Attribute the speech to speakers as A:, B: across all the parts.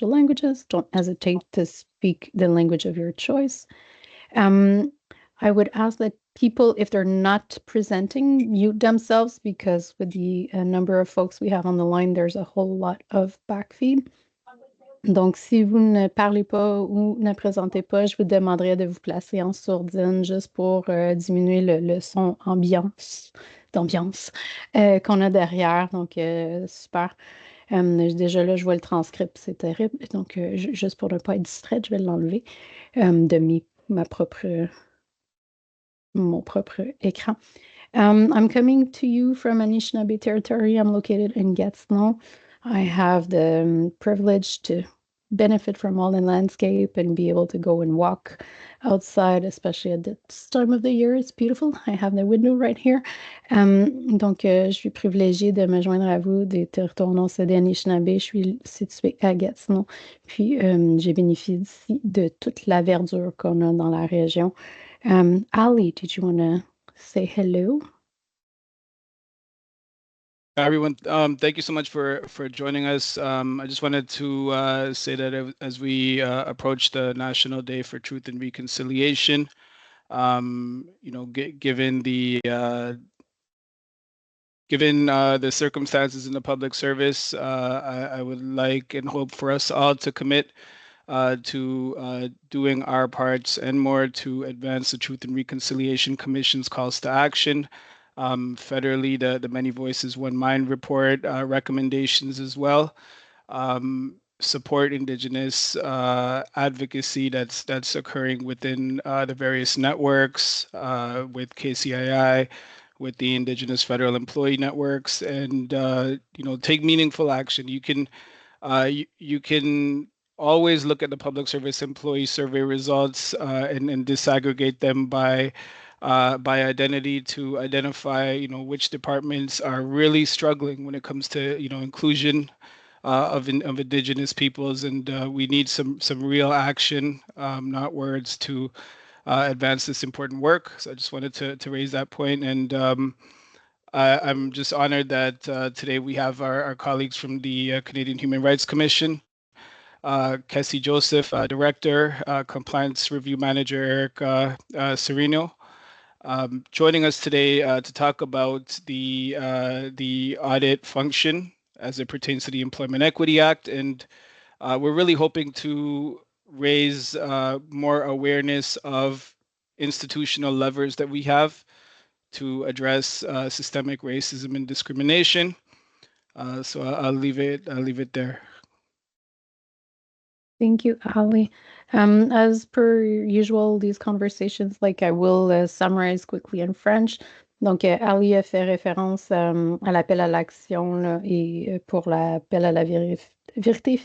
A: languages. Don't hesitate to speak the language of your choice. Um, I would ask that people, if they're not presenting, mute themselves because with the number of folks we have on the line, there's a whole lot of backfeed. Donc, si vous ne parlez pas ou ne présentez pas, je vous demanderai de vous placer en sourdine juste pour diminuer le son d'ambiance qu'on a derrière. Donc, super. Déjà là, je vois le transcript, c'est terrible. Donc, juste pour ne pas être distraite, je vais l'enlever de mon propre écran. I'm coming to you from Anishinaabe territory. I'm located in Gatineau. I have the privilege to benefit from all the landscape and be able to go and walk outside, especially at this time of the year. It's beautiful. I have the window right here. Donc, je suis privilégiée de me joindre à vous des territoires non cédés Anishinaabe. Je suis située à Gatineau. Puis, j'ai bénéficié ici de toute la verdure qu'on a dans la région. Ali, did you want to say hello?
B: Hi, everyone. Thank you so much for joining us. I just wanted to say that as we approach the National Day for Truth and Reconciliation, given the circumstances in the public service, I would like and hope for us all to commit to doing our parts and more to advance the Truth and Reconciliation Commission's calls to action. Federally, the Many Voices, One Mind report recommendations as well. Support Indigenous advocacy that's occurring within the various networks with KCII, with the Indigenous Federal Employee Networks, and take meaningful action. You can always look at the public service employee survey results and disaggregate them by identity to identify which departments are really struggling when it comes to inclusion of indigenous peoples, and we need some real action, not words, to advance this important work. So I just wanted to raise that point, and I'm just honored that today we have our colleagues from the Canadian Human Rights Commission, Kessie Joseph, Director, Compliance Review Manager Eric Serino, joining us today to talk about the audit function as it pertains to the Employment Equity Act, and we're really hoping to raise more awareness of institutional levers that we have to address systemic racism and discrimination. So I'll leave it there.
A: Thank you, Ali. As per usual, these conversations, I will summarize quickly in French. Donc, Ali a fait référence à l'appel à l'action là, et pour l'appel à la vérité,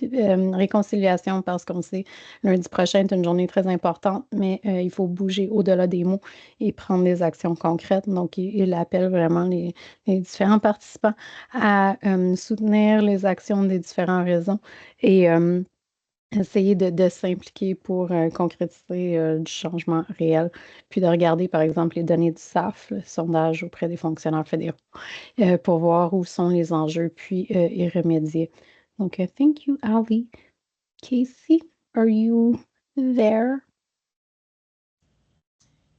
A: réconciliation, parce qu'on sait lundi prochain est une journée très importante, mais il faut bouger au-delà des mots et prendre des actions concrètes. Donc, il appelle vraiment les différents participants à soutenir les actions des différents réseaux et essayer de s'impliquer pour concrétiser du changement réel, puis de regarder, par exemple, les données du SAF, le sondage auprès des fonctionnaires fédéraux, pour voir où sont les enjeux, puis y remédier. Donc, thank you, Ali. Casey, are you there?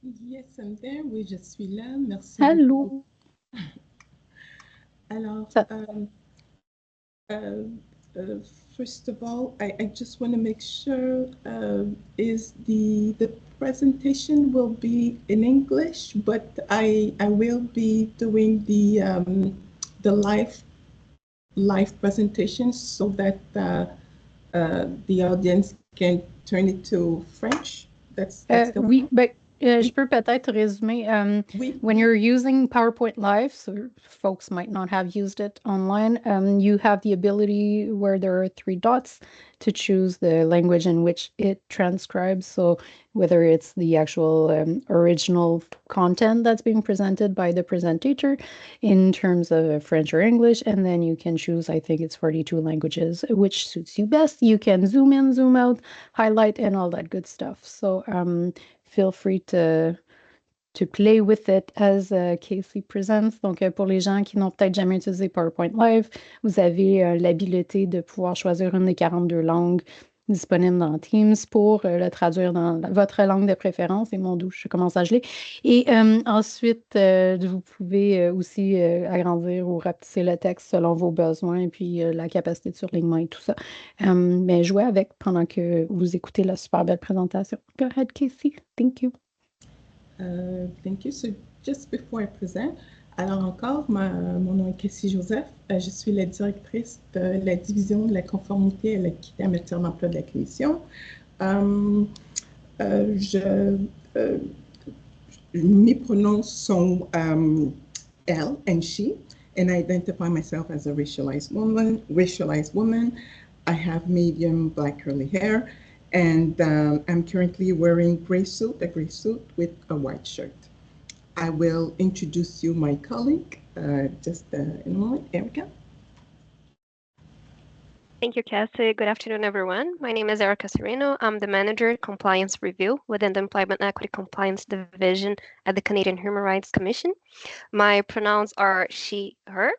C: Yes, I'm there. Oui, je suis là. Merci
A: Allô.
C: beaucoup. Alors, first of all, I just want to make sure is the presentation will be in English, but I will be doing the live presentation so that the audience can turn it to French. That's
A: oui, but je peux peut-être résumer. When you're using PowerPoint Live, so folks might not have used it online, you have the ability where there are 3 dots to choose the language in which it transcribes. So whether it's the actual original content that's being presented by the presenter in terms of French or English, and then you can choose, I think it's 42 languages, which suits you best. You can zoom in, zoom out, highlight, and all that good stuff. So feel free to to play with it as Casey presents. Donc, pour les gens qui n'ont peut-être jamais utilisé PowerPoint Live, vous avez l'habilité de pouvoir choisir une des 42 langues disponibles dans Teams pour le traduire dans votre langue de préférence. Et mon Dieu, je commence à geler. Et ensuite, vous pouvez aussi agrandir ou rapetisser le texte selon vos besoins et puis la capacité de surlignement et tout ça. Mais jouez avec pendant que vous écoutez la super belle présentation. Go ahead, Casey. Thank you.
C: Thank you. So just before I present, alors encore, mon nom est Cassie Joseph. Je suis la directrice de la division de la conformité et l'équité en matière d'emploi de la Commission. Mes pronoms sont elle and she, and I identify myself as a racialized woman. I have medium black curly hair, and I'm currently wearing a gray suit with a white shirt. I will introduce you my colleague just in a moment. Erica.
D: Thank you, Cassie. Good afternoon, everyone. My name is Erica Sereno. I'm the Manager Compliance Review within the Employment Equity Compliance Division at the Canadian Human Rights Commission. My pronouns are she, her.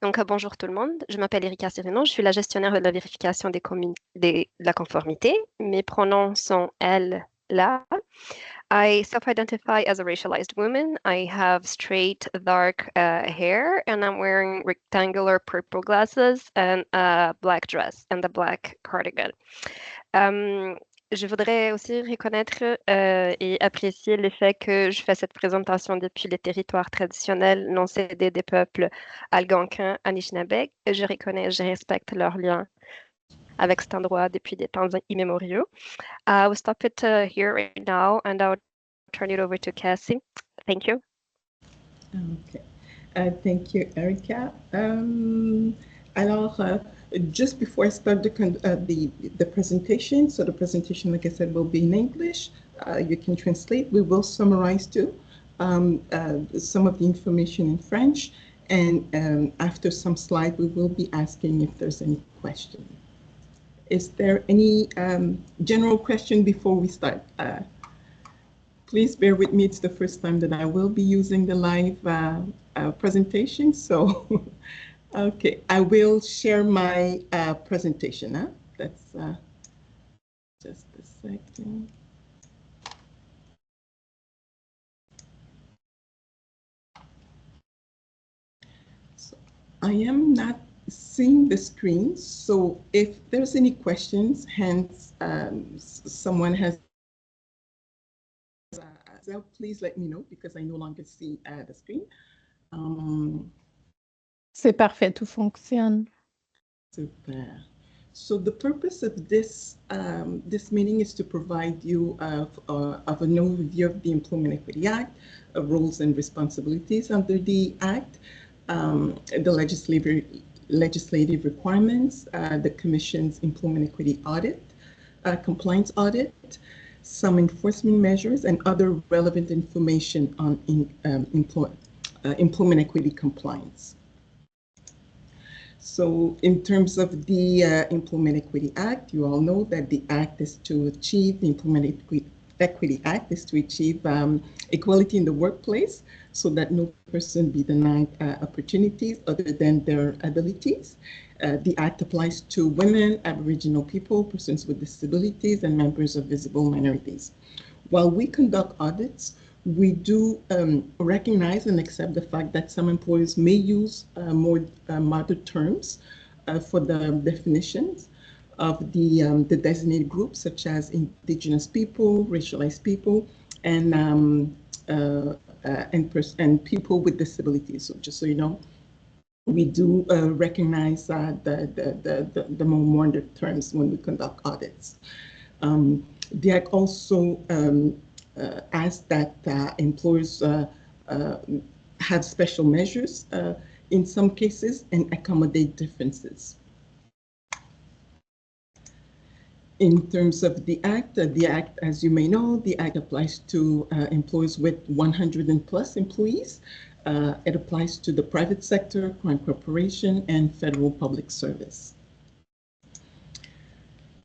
D: Donc, bonjour tout le monde. Je m'appelle Erika Sereno. Je suis la gestionnaire de la vérification de la conformité. Mes pronoms sont elle, la. I self-identify as a racialized woman. I have straight, dark hair, and I'm wearing rectangular purple glasses and a black dress and a black cardigan. Je voudrais aussi reconnaître et apprécier le fait que je fais cette présentation depuis les territoires traditionnels non cédés des peuples algonquins, Anishinaabe. Je reconnais et je respecte leurs liens avec cet endroit depuis des temps immémoriaux. I will stop it here right now and I'll turn it over to Cassie. Thank you.
C: Okay. Thank you, Erica. Alors, just before I start the presentation, so the presentation, like I said, will be in English. You can translate. We will summarize too some of the information in French. And after some slides, we will be asking if there's any question. Is there any general question before we start? Please bear with me. It's the first time that I will be using the live presentation. So, okay, I will share my presentation. Huh? That's just a second. So I am not seeing the screen. So if there's any questions, hence someone has, please let me know because I no longer see the screen.
A: C'est parfait, tout fonctionne.
C: Super. So the purpose of this this meeting is to provide you of an overview of the Employment Equity Act, roles and responsibilities under the Act, the legislative requirements, the Commission's Employment Equity Audit, compliance audit, some enforcement measures, and other relevant information on employment equity compliance. So in terms of the Employment Equity Act, you all know that the Act is to achieve, the Employment Equity Act is to achieve equality in the workplace so that no person be denied opportunities other than their abilities. The Act applies to women, Aboriginal people, persons with disabilities, and members of visible minorities. While we conduct audits, we do recognize and accept the fact that some employers may use more modern terms for the definitions of the designated groups, such as Indigenous people, racialized people, and people with disabilities. So just so you know, we do recognize the more modern terms when we conduct audits. The Act also asks that employers have special measures in some cases and accommodate differences. In terms of the Act, as you may know, the Act applies to employers with 100 and plus employees. It applies to the private sector, prime corporation, and federal public service.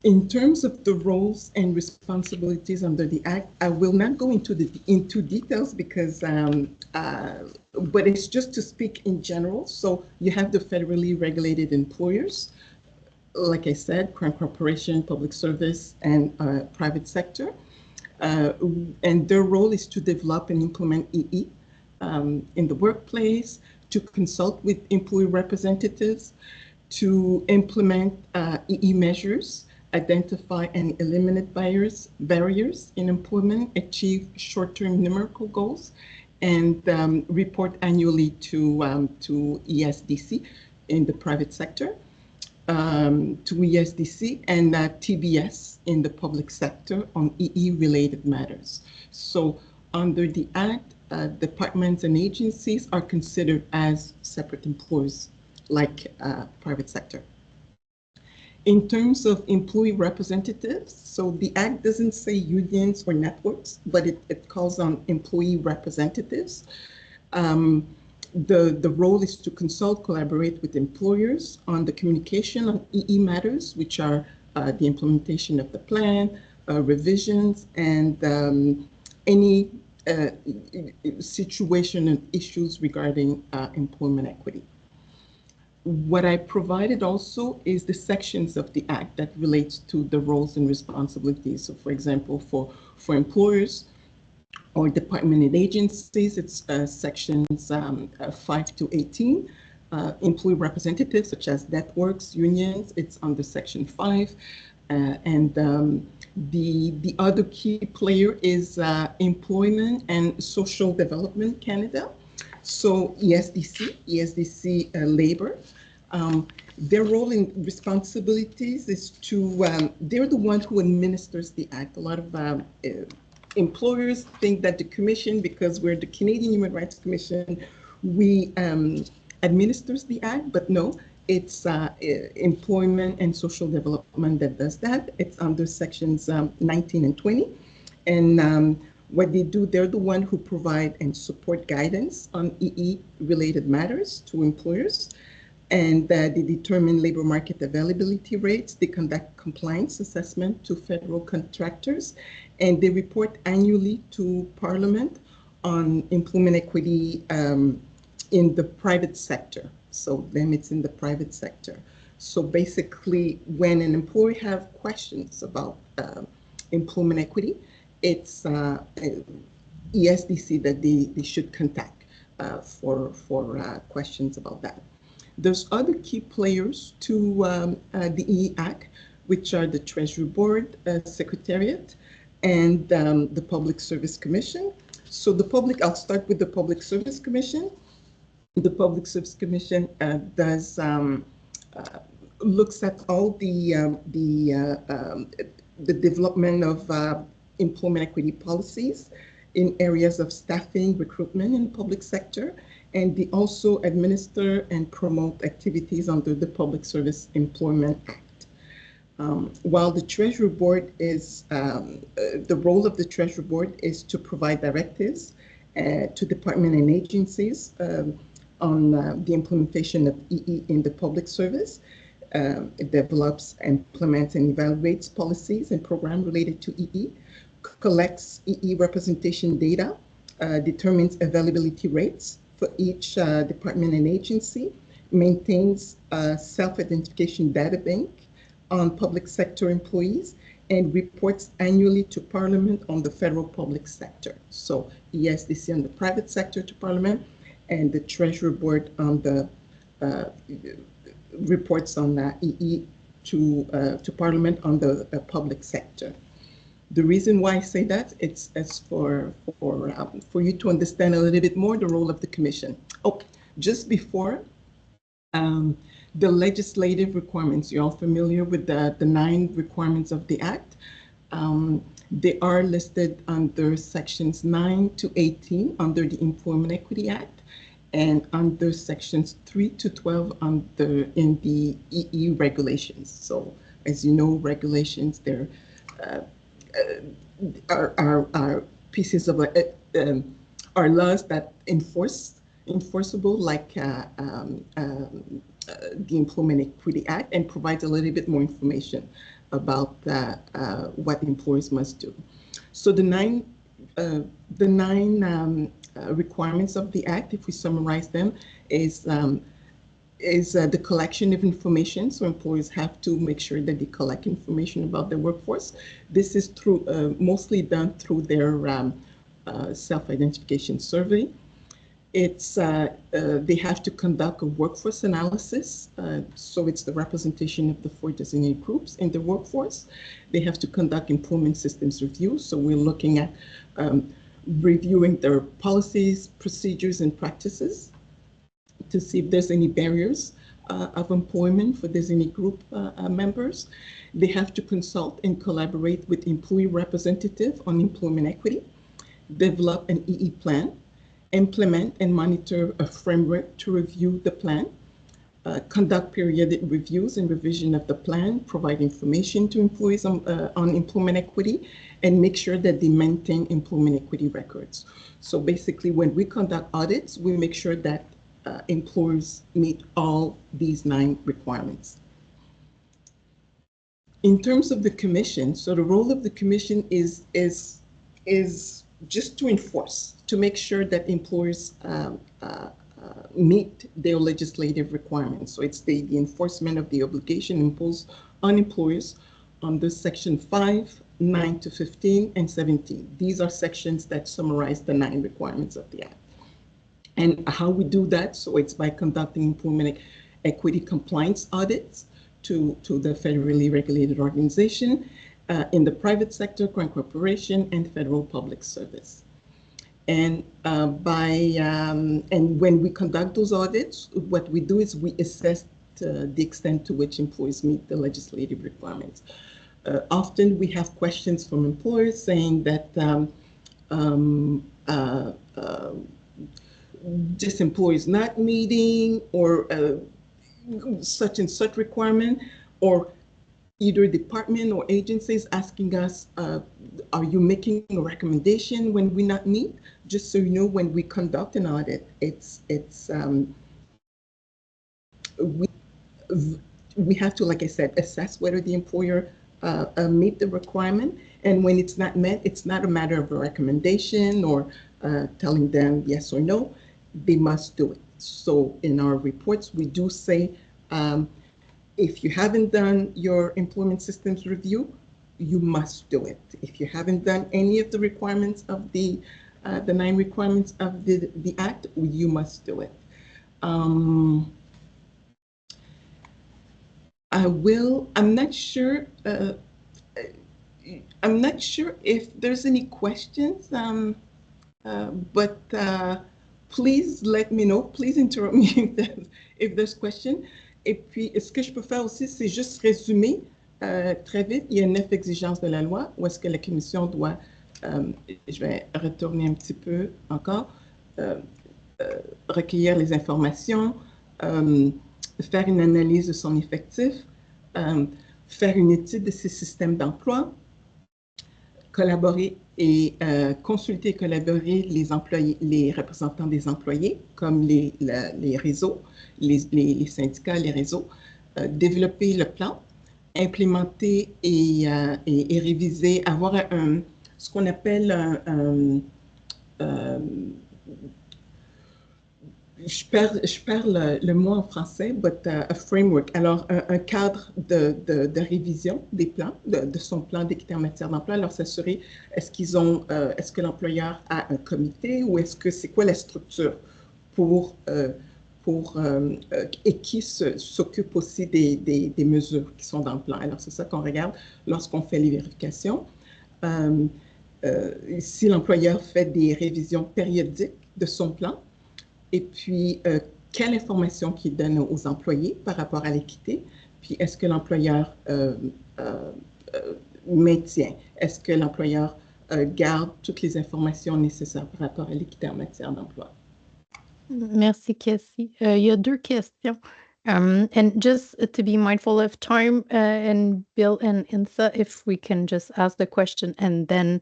C: In terms of the roles and responsibilities under the Act, I will not go into details because, but it's just to speak in general. So you have the federally regulated employers, like I said, crime corporation, public service, and private sector. And their role is to develop and implement EE in the workplace, to consult with employee representatives, to implement EE measures, identify and eliminate barriers in employment, achieve short-term numerical goals, and report annually to ESDC in the private sector, to ESDC and TBS in the public sector on EE-related matters. So under the Act, departments and agencies are considered as separate employers like private sector. In terms of employee representatives, so the Act doesn't say unions or networks, but it calls on employee representatives. The role is to consult, collaborate with employers on the communication on EE matters, which are the implementation of the plan, revisions, and any situation and issues regarding employment equity. What I provided also is the sections of the Act that relates to the roles and responsibilities. So for example, for employers or department and agencies, it's sections 5 to 18. Employee representatives such as networks, unions, it's under section 5. And the other key player is Employment and Social Development Canada. So ESDC Labor, their role and responsibilities is to, they're the one who administers the Act. A lot of employers think that the Commission, because we're the Canadian Human Rights Commission, we administers the Act, but no, it's Employment and Social Development that does that. It's under sections 19 and 20. And what they do, they're the one who provide and support guidance on EE-related matters to employers. And they determine labor market availability rates. They conduct compliance assessment to federal contractors. And they report annually to Parliament on employment equity in the private sector. So then it's in the private sector. So basically, when an employer have questions about employment equity, it's ESDC that they should contact for questions about that. There's other key players to the EE Act, which are the Treasury Board, Secretariat, and the Public Service Commission. So I'll start with the Public Service Commission. The Public Service Commission does looks at all the development of employment equity policies in areas of staffing, recruitment in the public sector, and they also administer and promote activities under the Public Service Employment Act. While the Treasury Board is, the role of the Treasury Board is to provide directives to departments and agencies on the implementation of EE in the public service. It develops, implements, and evaluates policies and programs related to EE, collects EE representation data, determines availability rates for each department and agency, maintains a self-identification data bank on public sector employees, and reports annually to Parliament on the federal public sector. So ESDC on the private sector to Parliament, and the Treasury Board on the reports on EE to Parliament on the public sector. The reason why I say that, it's as for you to understand a little bit more the role of the Commission. Oh, just before the legislative requirements, you're all familiar with the 9 requirements of the Act. They are listed under sections 9 to 18 under the Employment Equity Act, and under sections 3 to 12 in the EE regulations. So, as you know, regulations, they're are pieces of are laws that enforceable, like the Employment Equity Act, and provides a little bit more information about what employers must do. So the nine requirements of the Act, if we summarize them, is the collection of information. So employers have to make sure that they collect information about their workforce. This is through mostly done through their self-identification survey. It's they have to conduct a workforce analysis. So it's the representation of the 4 designated groups in the workforce. They have to conduct employment systems review. So we're looking at reviewing their policies, procedures, and practices to see if there's any barriers of employment for designated group members. They have to consult and collaborate with employee representative on employment equity, develop an EE plan, implement and monitor a framework to review the plan, conduct periodic reviews and revision of the plan, provide information to employees on employment equity, and make sure that they maintain employment equity records. So basically, when we conduct audits, we make sure that employers meet all these 9 requirements. In terms of the commission, so the role of the commission is just to enforce, to make sure that employers meet their legislative requirements. So it's the enforcement of the obligation imposed on employers under Section 5, 9 to 15, and 17. These are sections that summarize the 9 requirements of the Act. And how we do that, so it's by conducting employment equity compliance audits to the federally regulated organization, in the private sector, corporation, and federal public service. And and when we conduct those audits, what we do is we assess the extent to which employees meet the legislative requirements. Often we have questions from employers saying that this employee is not meeting, or such and such requirement, or either department or agencies asking us, are you making a recommendation when we not meet? Just so you know, when we conduct an audit, we have to, like I said, assess whether the employer meet the requirement. And when it's not met, it's not a matter of a recommendation or telling them yes or no. They must do it. So in our reports, we do say, if you haven't done your employment systems review, you must do it. If you haven't done any of the requirements of the 9 requirements of the Act, you must do it. I'm not sure if there's any questions, but please let me know. Please interrupt me if there's question. Et puis, ce que je peux faire aussi, c'est juste résumer très vite. Il y a 9 exigences de la loi où est-ce que la Commission doit, je vais retourner un petit peu encore, recueillir les informations, faire une analyse de son effectif, faire une étude de ses systèmes d'emploi, collaborer et consulter et collaborer les employés, les représentants des employés, comme les réseaux, les syndicats, les réseaux, développer le plan, implémenter et réviser, avoir ce qu'on appelle je perds le mot en français, but a framework. Alors, un cadre de révision des plans, de son plan d'équité en matière d'emploi. Alors, s'assurer, est-ce que l'employeur a un comité, ou est-ce que c'est quoi la structure et qui s'occupe aussi des mesures qui sont dans le plan. Alors, c'est ça qu'on regarde lorsqu'on fait les vérifications. Si l'employeur fait des révisions périodiques de son plan, et puis, quelle information qu'il donne aux employés par rapport à l'équité, puis est-ce que l'employeur maintient, est-ce que l'employeur garde toutes les informations nécessaires par rapport à l'équité en matière d'emploi.
A: Merci, Cassie. Il y a 2 questions. And just to be mindful of time, and Bill and Insa, if we can just ask the question and then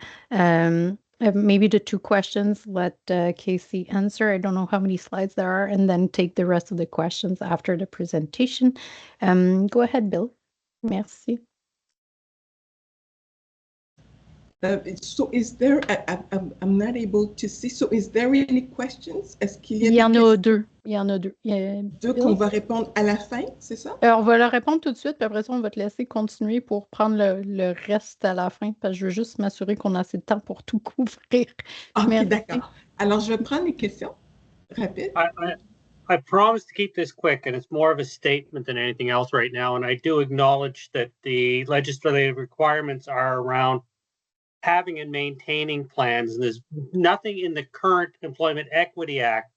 A: maybe the 2 questions, let Casey answer. I don't know how many slides there are, and then take the rest of the questions after the presentation. Go ahead, Bill. Merci.
C: So is there, I'm not able to see, so is there any questions? Est-ce qu'il y a
A: Il y
C: des
A: en a
C: questions?
A: deux. Il y en a deux.
C: Deux qu'on va répondre à la fin, c'est ça?
A: On va leur répondre tout de suite, puis après ça, on va te laisser continuer pour prendre le reste à la fin, parce que je veux juste m'assurer qu'on a assez de temps pour tout couvrir.
C: OK,
A: Merci.
C: d'accord. Alors, je vais prendre les questions rapides.
E: I promise to keep this quick, and it's more of a statement than anything else right now. And I do acknowledge that the legislative requirements are around having and maintaining plans. And there's nothing in the current Employment Equity Act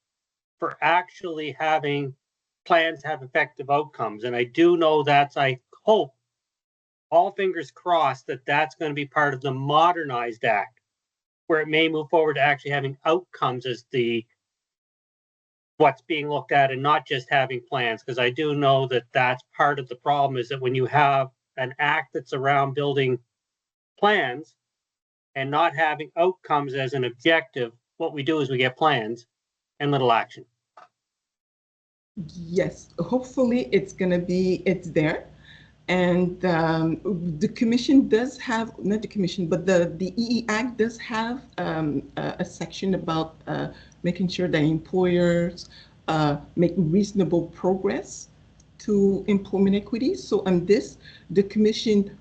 E: for actually having plans have effective outcomes. And I do know that's, I hope, all fingers crossed, that that's going to be part of the modernized act, where it may move forward to actually having outcomes as the what's being looked at and not just having plans, because I do know that that's part of the problem, is that when you have an act that's around building plans and not having outcomes as an objective, what we do is we get plans and little action.
C: Yes, hopefully it's going to be, it's there. And the commission does have, not the commission, but the EE Act does have a section about making sure that employers make reasonable progress to employment equity. So on this, the commission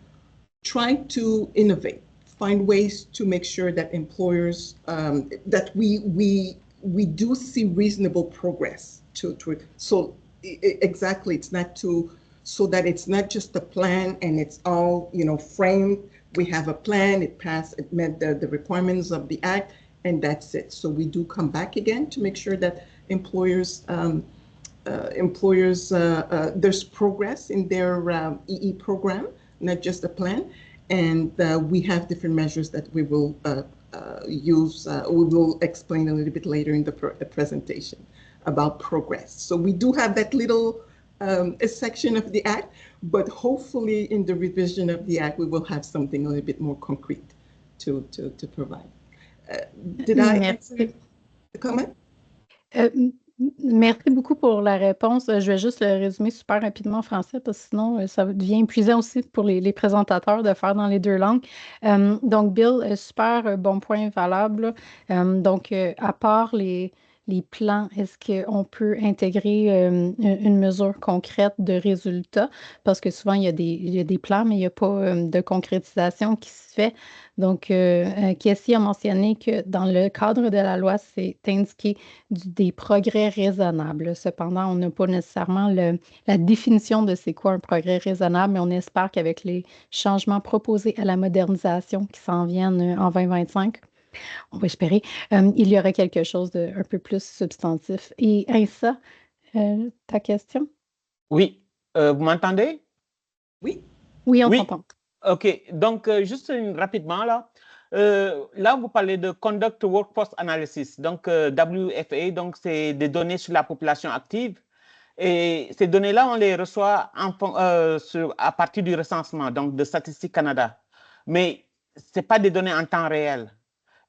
C: tried to innovate, find ways to make sure that employers, that we do see reasonable progress to it. So exactly, it's not to, so that it's not just a plan and it's all, you know, framed. We have a plan, it passed, it met the requirements of the act, and that's it. So we do come back again to make sure that employers, there's progress in their EE program, not just a plan. And we have different measures that we will use, we will explain a little bit later in the presentation about progress. So we do have that little a section of the act, but hopefully in the revision of the act, we will have something a little bit more concrete to provide. Did I answer the comment?
A: Merci beaucoup pour la réponse. Je vais juste le résumer super rapidement en français parce que sinon, ça devient épuisant aussi pour les présentateurs de faire dans les deux langues. Donc, Bill, super bon point valable. Donc, à part les plans, est-ce qu'on peut intégrer une mesure concrète de résultat? Parce que souvent, il y a des plans, mais il n'y a pas de concrétisation qui se fait. Donc, Kessie a mentionné que dans le cadre de la loi, c'est indiqué des progrès raisonnables. Cependant, on n'a pas nécessairement la définition de c'est quoi un progrès raisonnable, mais on espère qu'avec les changements proposés à la modernisation qui s'en viennent en 2025, on va espérer, il y aura quelque chose d'un peu plus substantif. Et Aïssa, ta question?
F: Oui, vous m'entendez?
C: Oui.
A: Oui, on t'entend.
F: OK, donc juste rapidement là. Là, vous parlez de Conduct Workforce Analysis, donc WFA, donc c'est des données sur la population active. Et ces données-là, on les reçoit à partir du recensement, donc de Statistique Canada. Mais ce n'est pas des données en temps réel.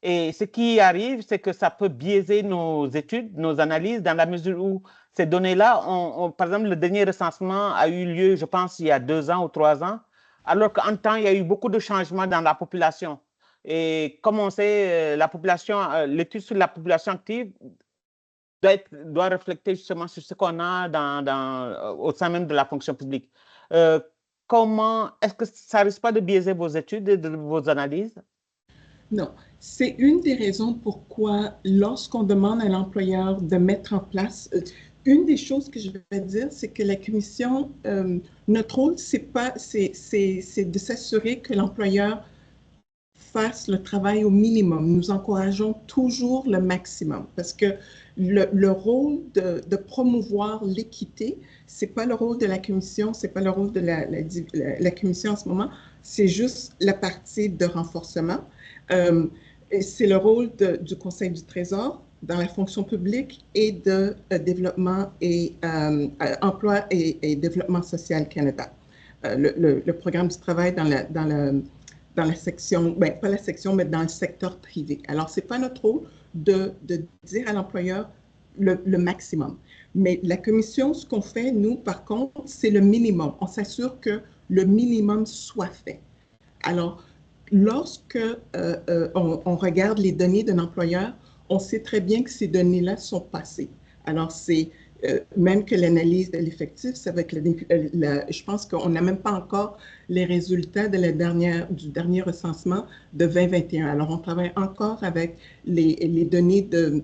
F: Et ce qui arrive, c'est que ça peut biaiser nos études, nos analyses, dans la mesure où ces données-là, par exemple, le dernier recensement a eu lieu, je pense, il y a 2 ans ou 3 ans, alors qu'en temps, il y a eu beaucoup de changements dans la population. Et comme on sait, l'étude sur la population active doit refléter justement sur ce qu'on a au sein même de la fonction publique. Est-ce que ça ne risque pas de biaiser vos études et vos analyses?
C: Non, c'est une des raisons pourquoi, lorsqu'on demande à l'employeur de mettre en place, une des choses que je vais dire, c'est que la commission, notre rôle, c'est de s'assurer que l'employeur fasse le travail au minimum. Nous encourageons toujours le maximum parce que le rôle de promouvoir l'équité, c'est pas le rôle de la commission, c'est pas le rôle de la commission en ce moment, c'est juste la partie de renforcement. C'est le rôle du Conseil du Trésor dans la fonction publique et de développement et emploi et développement social Canada. Le programme du travail dans la section, ben, pas la section, mais dans le secteur privé. Alors, ce n'est pas notre rôle de dire à l'employeur le maximum. Mais la commission, ce qu'on fait, nous, par contre, c'est le minimum. On s'assure que le minimum soit fait. Alors, lorsque on regarde les données d'un employeur, on sait très bien que ces données-là sont passées. Alors, c'est même que l'analyse de l'effectif, c'est avec je pense qu'on n'a même pas encore les résultats de du dernier recensement de 2021. Alors, on travaille encore avec les données de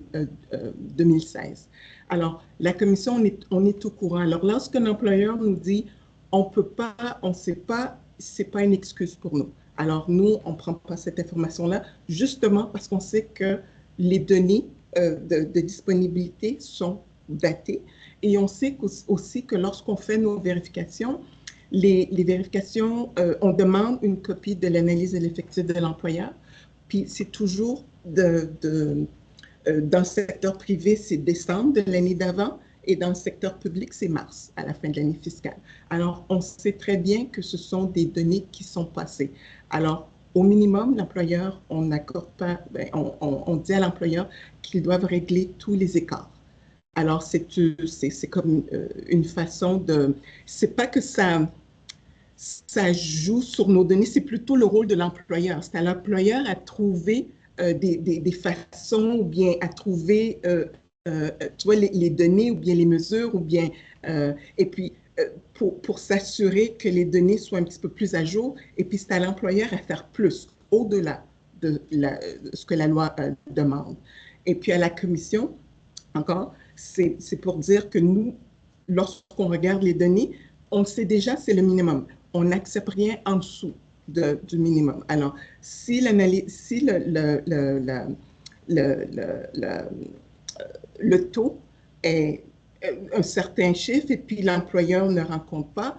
C: 2016. Alors, la commission, on est au courant. Alors, lorsqu'un employeur nous dit on peut pas, on ne sait pas, c'est pas une excuse pour nous. Alors, nous, on ne prend pas cette information-là, justement parce qu'on sait que les données de disponibilité sont datées. Et on sait aussi que lorsqu'on fait nos vérifications, les vérifications, on demande une copie de l'analyse de l'effectif de l'employeur. Puis c'est toujours dans le secteur privé, c'est décembre de l'année d'avant. Et dans le secteur public, c'est mars, à la fin de l'année fiscale. Alors, on sait très bien que ce sont des données qui sont passées. Alors, au minimum, l'employeur, on n'accorde pas, on dit à l'employeur qu'ils doivent régler tous les écarts. Alors, c'est comme une façon de... C'est pas que ça joue sur nos données, c'est plutôt le rôle de l'employeur. C'est à l'employeur à trouver des façons ou bien à trouver... tu vois, les données ou bien les mesures ou bien... et puis, pour s'assurer que les données soient un petit peu plus à jour. Et puis, c'est à l'employeur à faire plus, au-delà de ce que la loi demande. Et puis, à la commission, encore, c'est pour dire que nous, lorsqu'on regarde les données, on sait déjà c'est le minimum. On n'accepte rien en dessous du minimum. Alors, si le taux est un certain chiffre et puis l'employeur ne rencontre pas,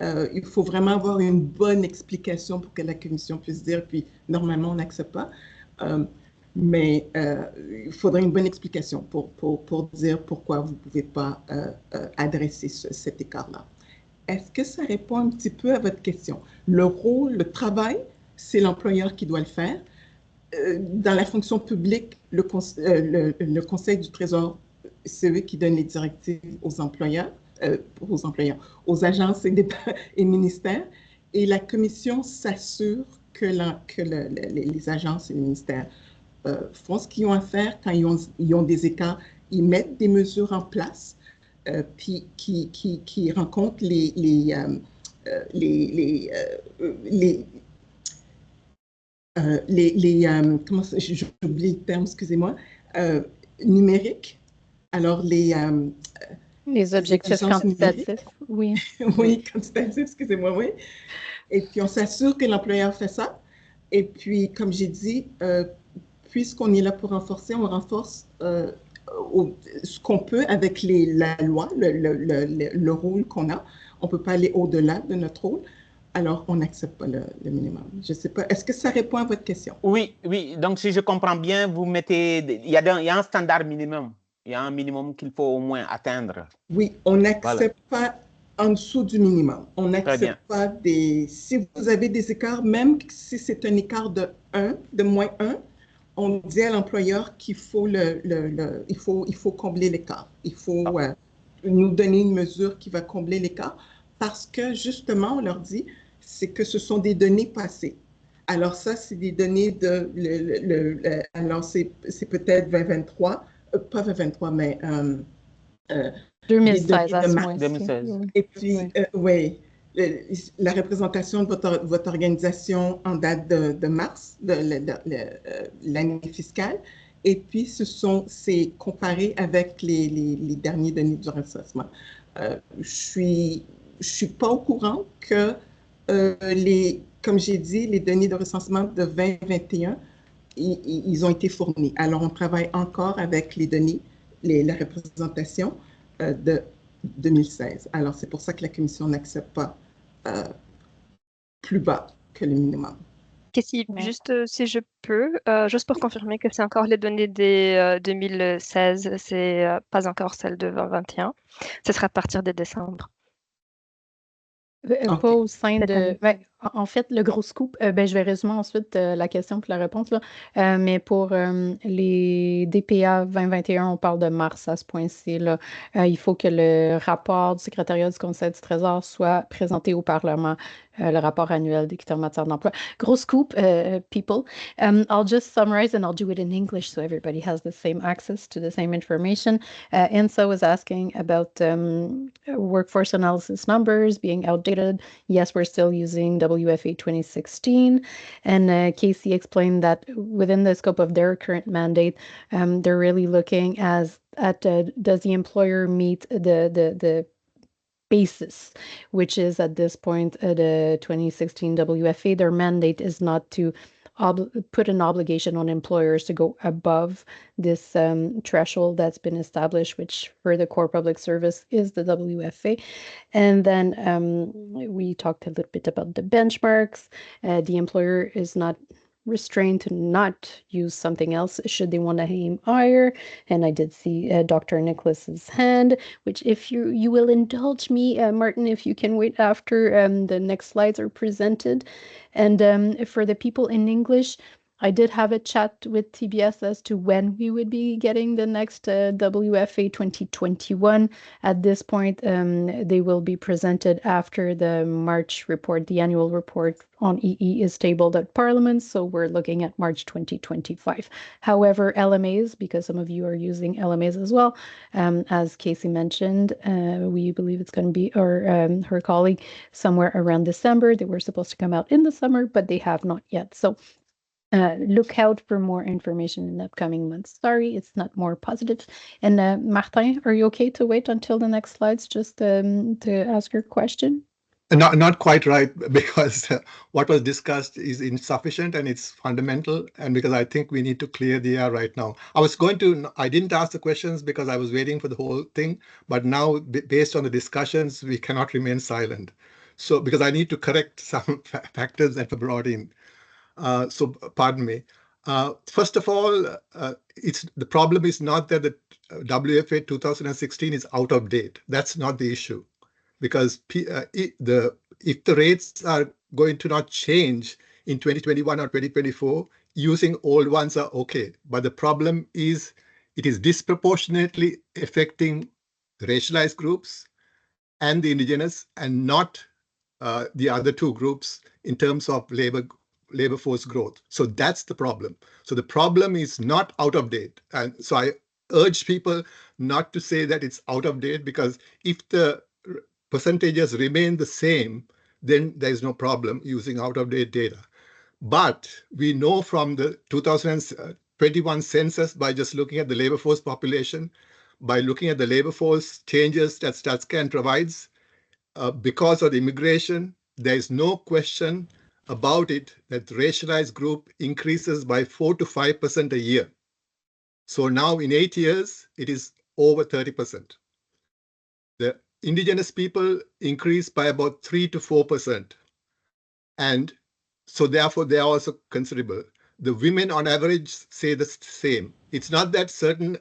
C: il faut vraiment avoir une bonne explication pour que la commission puisse dire, puis normalement on n'accepte pas, mais il faudrait une bonne explication pour dire pourquoi vous ne pouvez pas adresser cet écart-là. Est-ce que ça répond un petit peu à votre question? Le rôle, le travail, c'est l'employeur qui doit le faire. Dans la fonction publique, le Conseil du Trésor, c'est eux qui donnent les directives aux employeurs, aux agences et ministères. Et la commission s'assure que les agences et les ministères font ce qu'ils ont à faire. Quand ils ont des écarts, ils mettent des mesures en place, puis qui rencontrent comment j'ai oublié le terme, excusez-moi, numériques. Alors, les
A: objectifs quantitatifs, oui.
C: Oui, quantitatifs, excusez-moi, oui. Et puis, on s'assure que l'employeur fait ça. Et puis, comme j'ai dit, puisqu'on est là pour renforcer, on renforce ce qu'on peut avec la loi, le rôle qu'on a. On ne peut pas aller au-delà de notre rôle. Alors, on n'accepte pas le minimum. Je ne sais pas. Est-ce que ça répond à votre question?
F: Oui, oui. Donc, si je comprends bien, vous mettez... Il y a un standard minimum. Il y a un minimum qu'il faut au moins atteindre.
C: Oui, on n'accepte pas en dessous du minimum. On n'accepte pas des... Si vous avez des écarts, même si c'est un écart de moins 1, on dit à l'employeur qu'il faut, il faut combler l'écart. Il faut nous donner une mesure qui va combler l'écart parce que, justement, on leur dit, c'est que ce sont des données passées. Alors ça, c'est des données alors c'est peut-être 2023, pas 2023, mais
A: 2016 à
C: de
A: ce
C: mars.
A: moment-ci.
F: 2016.
C: Et puis, oui, la représentation de votre organisation en date de mars, de l'année fiscale. Et puis, c'est comparé avec les derniers données du recensement. Je suis pas au courant que comme j'ai dit, les données de recensement de 2021, ils ont été fournis. Alors, on travaille encore avec les données, la représentation de 2016. Alors, c'est pour ça que la Commission n'accepte pas plus bas que le minimum.
D: Juste si je peux, juste pour confirmer que c'est encore les données des 2016, c'est pas encore celles de 2021. Ce sera à partir de décembre.
A: Pas au sein de... En fait, le gros scoop, ben, je vais résumer ensuite la question puis la réponse, là. Mais pour les DPA 2021, on parle de mars à ce point-ci, là. Il faut que le rapport du secrétariat du Conseil du Trésor soit présenté au Parlement, le rapport annuel des critères en matière d'emploi. Gros scoop, people. I'll just summarize and I'll do it in English so everybody has the same access to the same information. INSA was asking about workforce analysis numbers being outdated. Yes, we're still using WFA 2016. And Casey explained that within the scope of their current mandate, they're really looking at does the employer meet the basis, which is at this point the 2016 WFA. Their mandate is not to put an obligation on employers to go above this threshold that's been established, which for the core public service is the WFA. And then we talked a little bit about the benchmarks. The employer is not restrained to not use something else should they want to aim higher. And I did see Dr. Nicholas's hand, which if you will indulge me, Martin, if you can wait after the next slides are presented. And for the people in English, I did have a chat with TBS as to when we would be getting the next WFA 2021. At this point, they will be presented after the March report. The annual report on EE is tabled at Parliament, so we're looking at March 2025. However, LMAs, because some of you are using LMAs as well, as Casey mentioned, we believe it's going to be, or her colleague, somewhere around December. They were supposed to come out in the summer, but they have not yet. So look out for more information in the upcoming months. Sorry, it's not more positive. And Martin, are you okay to wait until the next slides just to ask your question?
G: Not quite right, because what was discussed is insufficient and it's fundamental, and because I think we need to clear the air right now. I didn't ask the questions because I was waiting for the whole thing, but now based on the discussions, we cannot remain silent. So because I need to correct some factors that were brought in. So pardon me. First of all, the problem is not that the WFA 2016 is out of date. That's not the issue. Because if the rates are going to not change in 2021 or 2024, using old ones are okay. But the problem is it is disproportionately affecting racialized groups and the indigenous, and not the other two groups in terms of labor force growth. So that's the problem. So the problem is not out of date. And so I urge people not to say that it's out of date, because if the percentages remain the same, then there is no problem using out-of-date data. But we know from the 2021 census, by just looking at the labor force population, by looking at the labor force changes that StatsCan provides, because of the immigration, there is no question about it that the racialized group increases by 4 to 5% a year. So now in 8 years, it is over 30%. The indigenous people increase by about 3 to 4%. And so therefore, they are also considerable. The women on average say the same. It's not that certain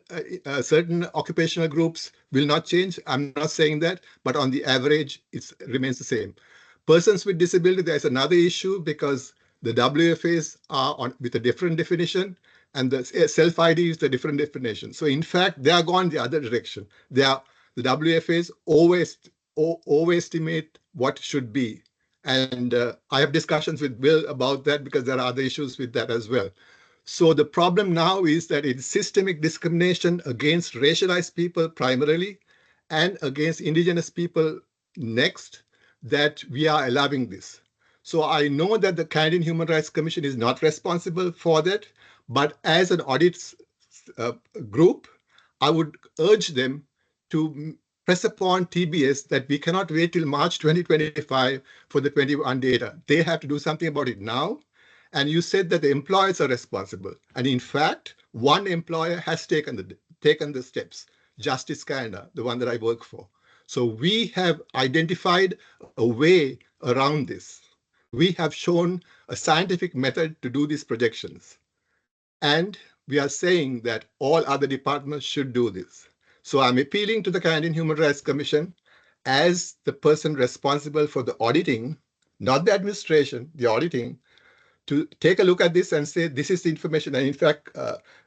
G: occupational groups will not change. I'm not saying that, but on the average, it remains the same. Persons with disability, there's another issue, because the WFAs are with a different definition, and the self-ID is the different definition. So in fact, they are gone the other direction. The WFAs overestimate what should be. And I have discussions with Bill about that, because there are other issues with that as well. So the problem now is that it's systemic discrimination against racialized people primarily, and against indigenous people next, that we are allowing this. So I know that the Canadian Human Rights Commission is not responsible for that, but as an audit group, I would urge them to press upon TBS that we cannot wait till March 2025 for the 21 data. They have to do something about it now. And you said that the employers are responsible. And in fact, one employer has taken the steps, Justice Canada, the one that I work for. So we have identified a way around this. We have shown a scientific method to do these projections. And we are saying that all other departments should do this. So I'm appealing to the Canadian Human Rights Commission as the person responsible for the auditing, not the administration, the auditing, to take a look at this and say, this is the information. And in fact,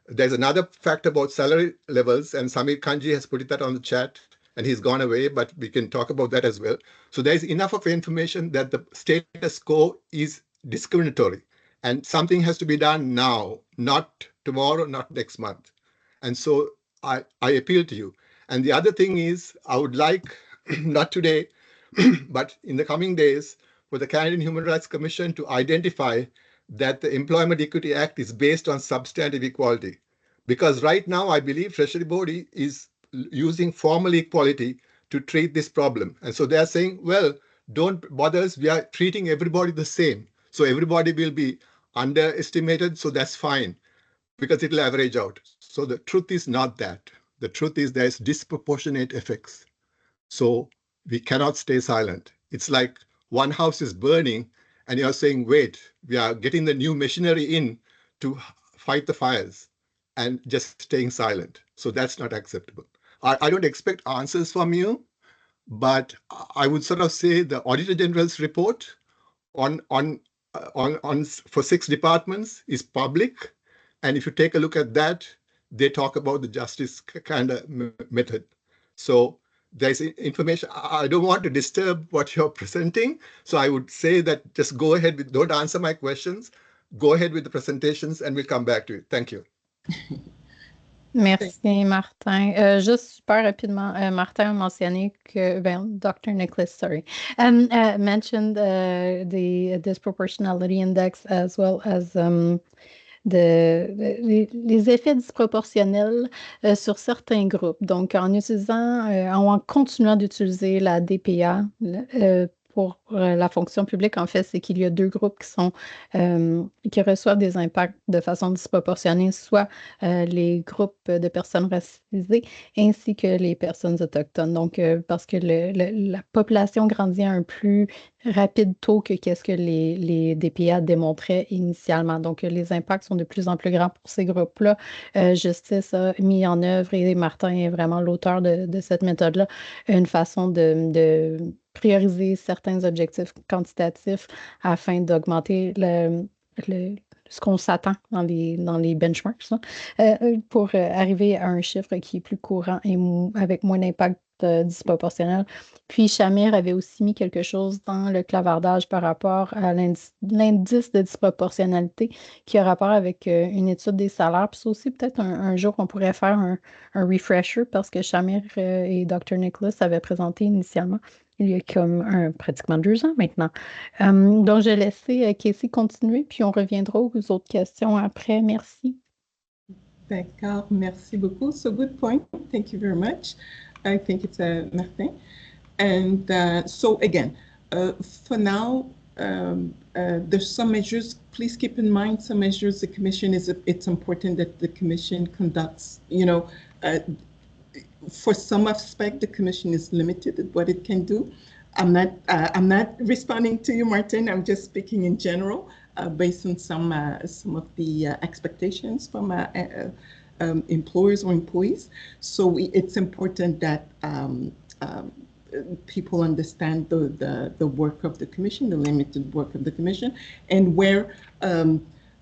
G: there's another fact about salary levels, and Samir Kanji has put that on the chat, and he's gone away, but we can talk about that as well. So there's enough of information that the status quo is discriminatory, and something has to be done now, not tomorrow, not next month. And so I appeal to you. And the other thing is, I would like, not today, but in the coming days, for the Canadian Human Rights Commission to identify that the Employment Equity Act is based on substantive equality. Because right now, I believe Treasury Board is using formal equality to treat this problem. And so they're saying, well, don't bother us, we are treating everybody the same. So everybody will be underestimated, so that's fine, because it'll average out. So the truth is not that. The truth is there's disproportionate effects. So we cannot stay silent. It's like one house is burning and you're saying, wait, we are getting the new machinery in to fight the fires and just staying silent. So that's not acceptable. I don't expect answers from you, but I would sort of say the Auditor General's report on for 6 departments is public. And if you take a look at that, they talk about the justice kind of method. So there's information. I don't want to disturb what you're presenting. So I would say that just go ahead with, don't answer my questions. Go ahead with the presentations and we'll come back to it. Thank you.
A: Merci, Martin. Juste super rapidement, Martin a mentionné que, Dr. Nicholas, sorry, mentioned the disproportionality index as well as les effets disproportionnels sur certains groupes. Donc, en continuant d'utiliser la DPA pour la fonction publique, en fait, c'est qu'il y a 2 groupes qui reçoivent des impacts de façon disproportionnée, soit les groupes de personnes racisées ainsi que les personnes autochtones. Donc, parce que la population grandit à un plus rapide taux que qu'est-ce que les DPA démontraient initialement. Donc, les impacts sont de plus en plus grands pour ces groupes-là. Justice a mis en œuvre, et Martin est vraiment l'auteur de cette méthode-là, une façon de prioriser certains objectifs quantitatifs afin d'augmenter ce qu'on s'attend dans les benchmarks pour arriver à un chiffre qui est plus courant et avec moins d'impact disproportionnel. Puis Shamir avait aussi mis quelque chose dans le clavardage par rapport à l'indice de disproportionnalité qui a rapport avec une étude des salaires. Puis ça aussi, peut-être un jour, on pourrait faire un refresher parce que Shamir et Dr. Nicholas avaient présenté initialement il y a comme pratiquement 2 ans maintenant. Donc, je vais laisser Casey continuer, puis on reviendra aux autres questions après. Merci.
C: D'accord, merci beaucoup. So good point. Thank you very much. I think it's Martin. And so again, for now, there's some measures. Please keep in mind some measures the Commission it's important that the Commission conducts, for some aspect, the Commission is limited at what it can do. I'm not responding to you, Martin. I'm just speaking in general, based on some of the expectations from employers or employees. So it's important that people understand the work of the Commission, the limited work of the Commission, and where.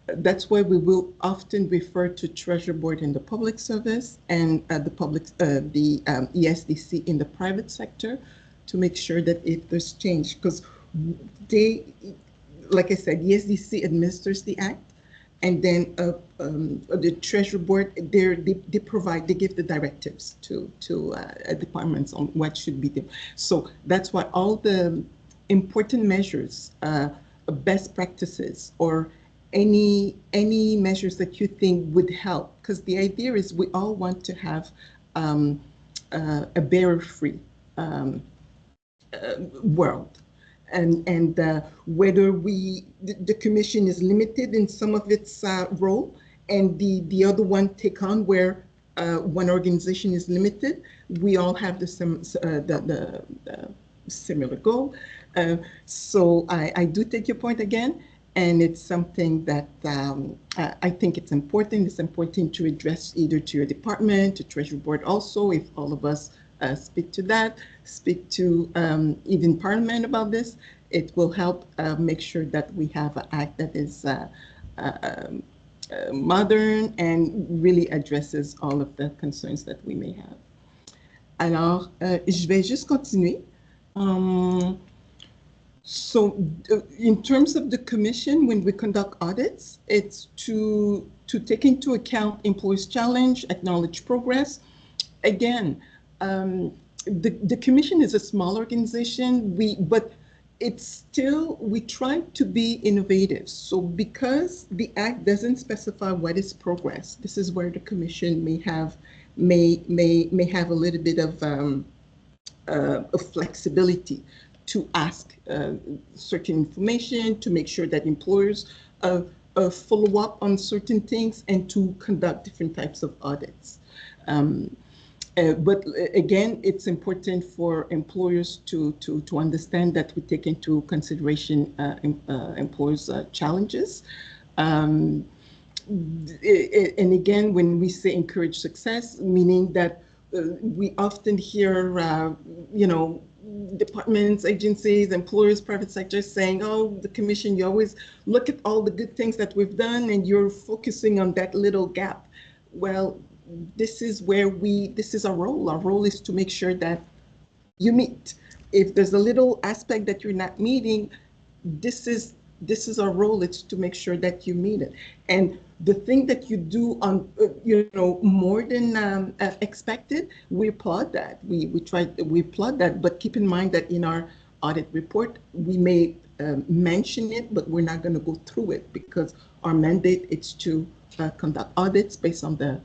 C: That's why we will often refer to Treasury Board in the public service and the ESDC in the private sector to make sure that if there's change, because they, like I said, ESDC administers the act, and then the Treasury Board, they give the directives to departments on what should be done. So that's why all the important measures, best practices, or any measures that you think would help, because the idea is we all want to have a barrier-free world, and whether the Commission is limited in some of its role, and the other one take on where one organization is limited, we all have the similar goal. So I do take your point again. And it's something that I think it's important. It's important to address either to your department, to Treasury Board also, if all of us speak to that, speak to even Parliament about this. it will help make sure that we have an act that is modern and really addresses all of the concerns that we may have. Alors, je vais juste continuer. So in terms of the commission, when we conduct audits, it's to take into account employees' challenge, acknowledge progress. Again, the commission is a small organization, but it's still, we try to be innovative. So because the act doesn't specify what is progress, this is where the commission may have a little bit of flexibility to ask certain information, to make sure that employers follow up on certain things, and to conduct different types of audits. But again, it's important for employers to understand that we take into consideration employers' challenges. And again, when we say encourage success, meaning that we often hear, departments, agencies, employers, private sector saying, oh, the commission, you always look at all the good things that we've done and you're focusing on that little gap. Well, this is where this is our role. Our role is to make sure that you meet. If there's a little aspect that you're not meeting, this is our role. It's to make sure that you meet it. And the thing that you do on, more than expected, we applaud that. We applaud that, but keep in mind that in our audit report, we may mention it, but we're not going to go through it because our mandate is to conduct audits based on the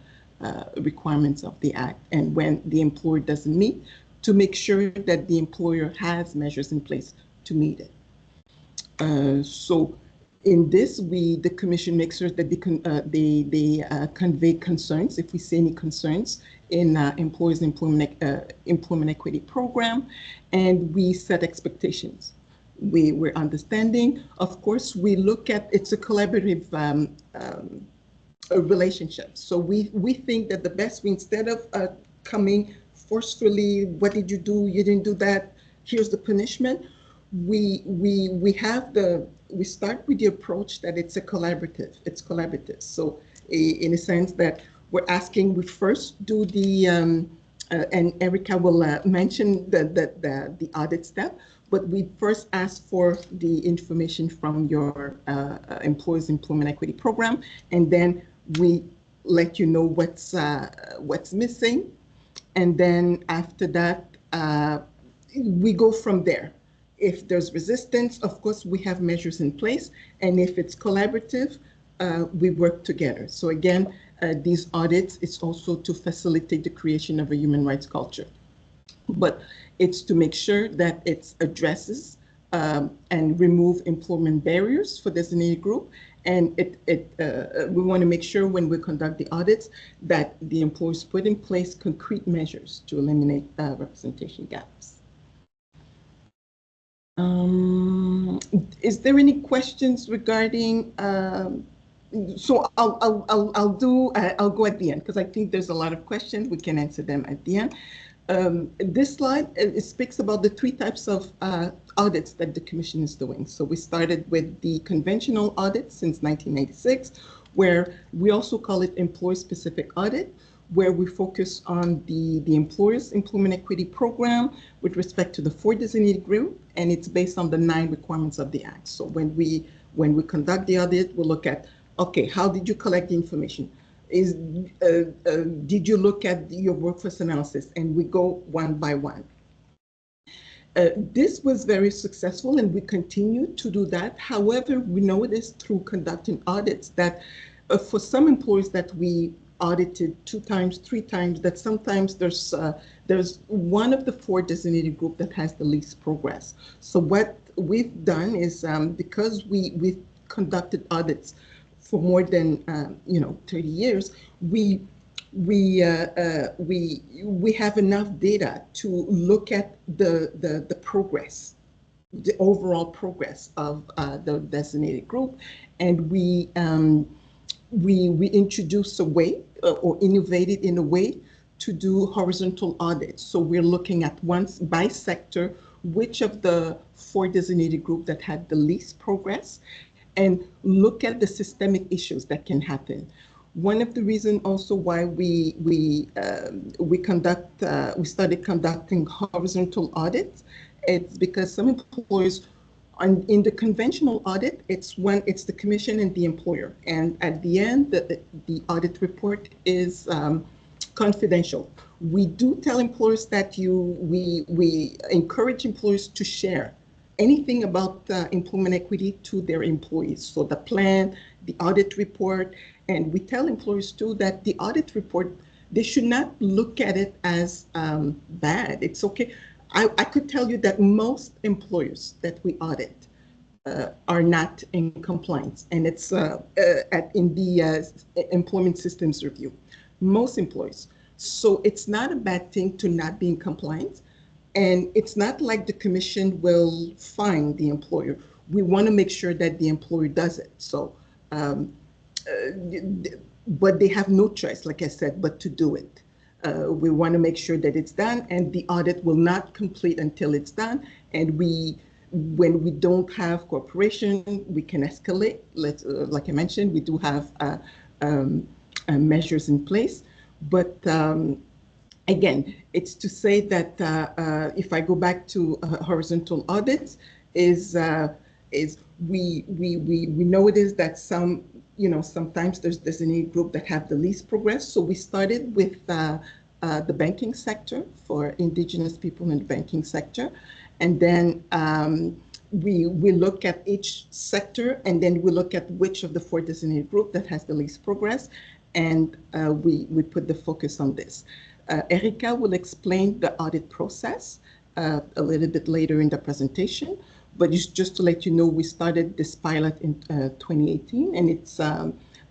C: requirements of the Act. And when the employer doesn't meet, to make sure that the employer has measures in place to meet it. So in this, the commission makes sure that they convey concerns if we see any concerns in employers' employment equity program, and we set expectations. We're understanding. Of course, we look at, it's a collaborative relationship. So we think that the best way, instead of coming forcefully, what did you do? You didn't do that. Here's the punishment. We start with the approach that it's a collaborative. It's collaborative. So in a sense that we're asking, we first do the and Erica will mention the audit step, but we first ask for the information from your employees' employment equity program, and then we let you know what's missing, and then after that we go from there. If there's resistance, of course, we have measures in place, and if it's collaborative, we work together. So again, these audits, it's also to facilitate the creation of a human rights culture, but it's to make sure that it addresses and remove employment barriers for designated group. And we want to make sure when we conduct the audits that the employers put in place concrete measures to eliminate representation gaps. Is there any questions regarding? So I'll go at the end because I think there's a lot of questions. We can answer them at the end. This slide it speaks about the three types of audits that the Commission is doing. So we started with the conventional audit since 1996, where we also call it employer-specific audit, where we focus on the employer's employment equity program with respect to the 4 designated group, and it's based on the 9 requirements of the Act. So when we conduct the audit, we'll look at, okay, how did you collect the information? Did you look at your workforce analysis? And we go one by one. This was very successful, and we continue to do that. However, we noticed through conducting audits that for some employers that we audited 2 times, 3 times, that sometimes there's one of the 4 designated group that has the least progress. So what we've done is because we've conducted audits for more than 30 years, we have enough data to look at the progress, the overall progress of the designated group, and we introduced a way or innovated in a way to do horizontal audits. So we're looking at once by sector which of the 4 designated groups that had the least progress and look at the systemic issues that can happen. One of the reasons also why we started conducting horizontal audits, it's because some employers in the conventional audit, it's the commission and the employer, and at the end, the audit report is confidential. We do tell employers that we encourage employers to share anything about employment equity to their employees. So the plan, the audit report, and we tell employers too that the audit report, they should not look at it as bad. It's okay. I could tell you that most employers that we audit are not in compliance, and it's in the employment systems review. Most employers. So it's not a bad thing to not be in compliance, and it's not like the commission will fine the employer. We want to make sure that the employer does it. So, but they have no choice, like I said, but to do it. We want to make sure that it's done, and the audit will not complete until it's done. And when we don't have cooperation, we can escalate. Like I mentioned, we do have measures in place. But again, it's to say that if I go back to horizontal audits, is we notice that sometimes there's designated group that have the least progress. So we started with the banking sector for indigenous people in the banking sector. And then we look at each sector, and then we look at which of the 4 designated group that has the least progress. And we put the focus on this. Erica will explain the audit process a little bit later in the presentation. But just to let you know, we started this pilot in 2018, and it's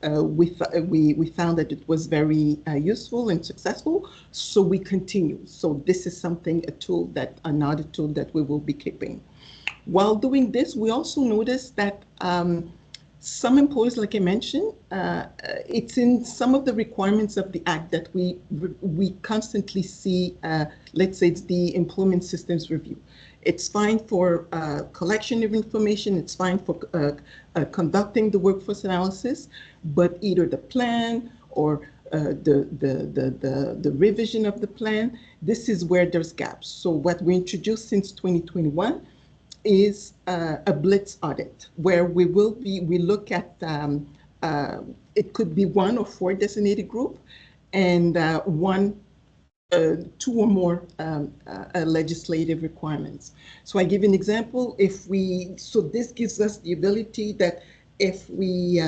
C: we found that it was very useful and successful. So we continue. So this is an audit tool that we will be keeping. While doing this, we also noticed that some employers, like I mentioned, it's in some of the requirements of the Act that we constantly see, let's say it's the employment systems review. It's fine for collection of information, it's fine for conducting the workforce analysis, but either the plan or the revision of the plan, this is where there's gaps. So what we introduced since 2021 is a blitz audit, where we look at, it could be 1 or 4 designated group, and 2 or more legislative requirements. So I give an example. So this gives us the ability that if we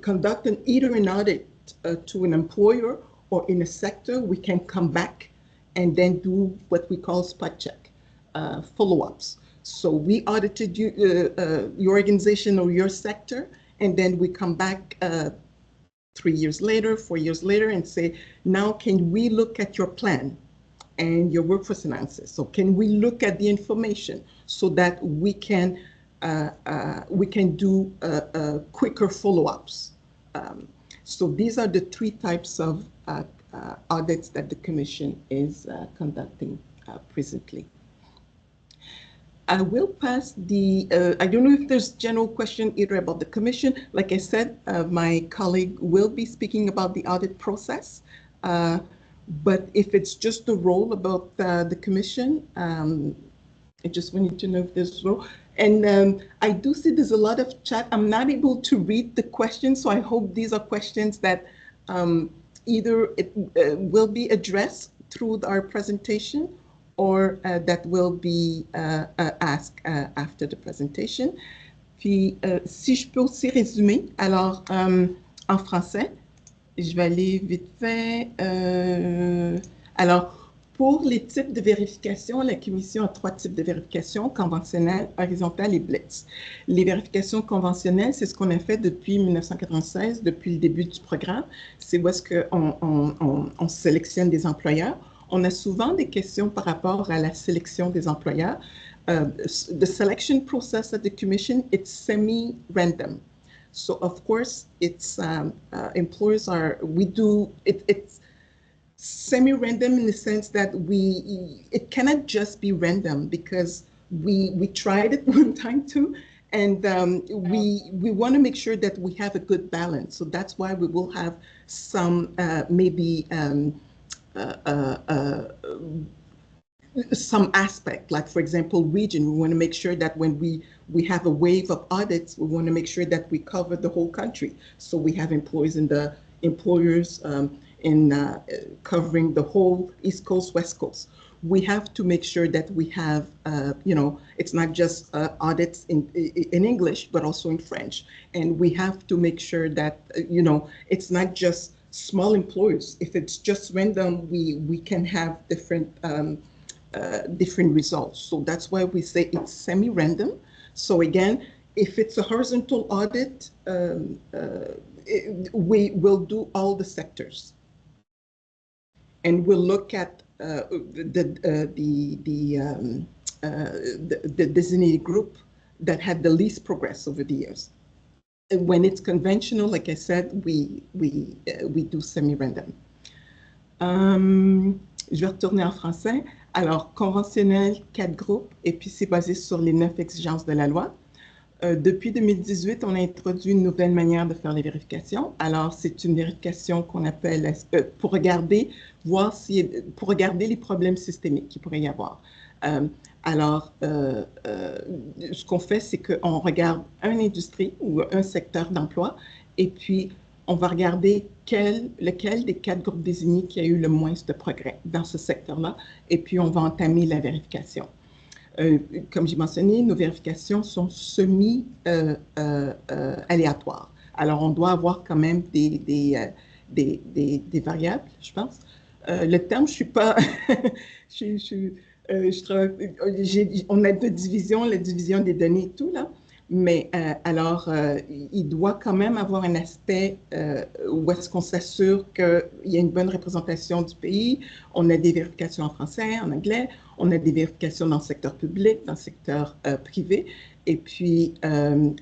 C: conduct either an audit to an employer or in a sector, we can come back and then do what we call spot check, follow-ups. So we audited your organization or your sector, and then we come back 3 years later, 4 years later, and say, now can we look at your plan and your workforce analysis? So can we look at the information so that we can do quicker follow-ups? So these are the 3 types of audits that the Commission is conducting presently. I will pass I don't know if there's general question either about the Commission. Like I said, my colleague will be speaking about the audit process. But if it's just the role about the Commission, I just wanted to know if there's a role. And I do see there's a lot of chat. I'm not able to read the questions, so I hope these are questions that either it will be addressed through our presentation, or that will be asked after the presentation. Puis, si je peux aussi résumer, alors en français, je vais aller vite fait. Alors, pour les types de vérification, la Commission a 3 types de vérification: conventionnelle, horizontale et blitz. Les vérifications conventionnelles, c'est ce qu'on a fait depuis 1996, depuis le début du programme. C'est où est-ce qu'on sélectionne des employeurs. On a souvent des questions par rapport à la sélection des employeurs. The selection process at the Commission, it's semi-random. So of course, it's employers are, we do, it's Semi-random in the sense that it cannot just be random because we tried it one time too, and we want to make sure that we have a good balance. So that's why we will have some maybe some aspect, like for example, region. We want to make sure that when we have a wave of audits, we want to make sure that we cover the whole country. So we have employees in the employers in covering the whole East Coast, West Coast. We have to make sure that we have, you know, it's not just audits in English, but also in French. And we have to make sure that, you know, it's not just small employers. If it's just random, we can have different different results. So that's why we say it's semi-random. So again, if it's a horizontal audit, we will do all the sectors. And we'll look at the designated group that had the least progress over the years. And when it's conventional, like I said, we do semi-random. Je vais retourner en français. Alors, conventionnel, 4 groupes, et puis c'est basé sur les 9 exigences de la loi. Depuis 2018, on a introduit une nouvelle manière de faire les vérifications. Alors, c'est une vérification qu'on appelle pour regarder, pour regarder les problèmes systémiques qu'il pourrait y avoir. Alors, ce qu'on fait, c'est qu'on regarde une industrie ou un secteur d'emploi, et puis on va regarder lequel des 4 groupes désignés qui a eu le moins de progrès dans ce secteur-là, et puis on va entamer la vérification. Comme j'ai mentionné, nos vérifications sont semi-aléatoires. Alors, on doit avoir quand même des variables, je pense. Le terme, je suis pas... on a 2 divisions, la division des données et tout, là. Mais alors, il doit quand même avoir un aspect où est-ce qu'on s'assure qu'il y a une bonne représentation du pays. On a des vérifications en français, en anglais. On a des vérifications dans le secteur public, dans le secteur privé. Et puis,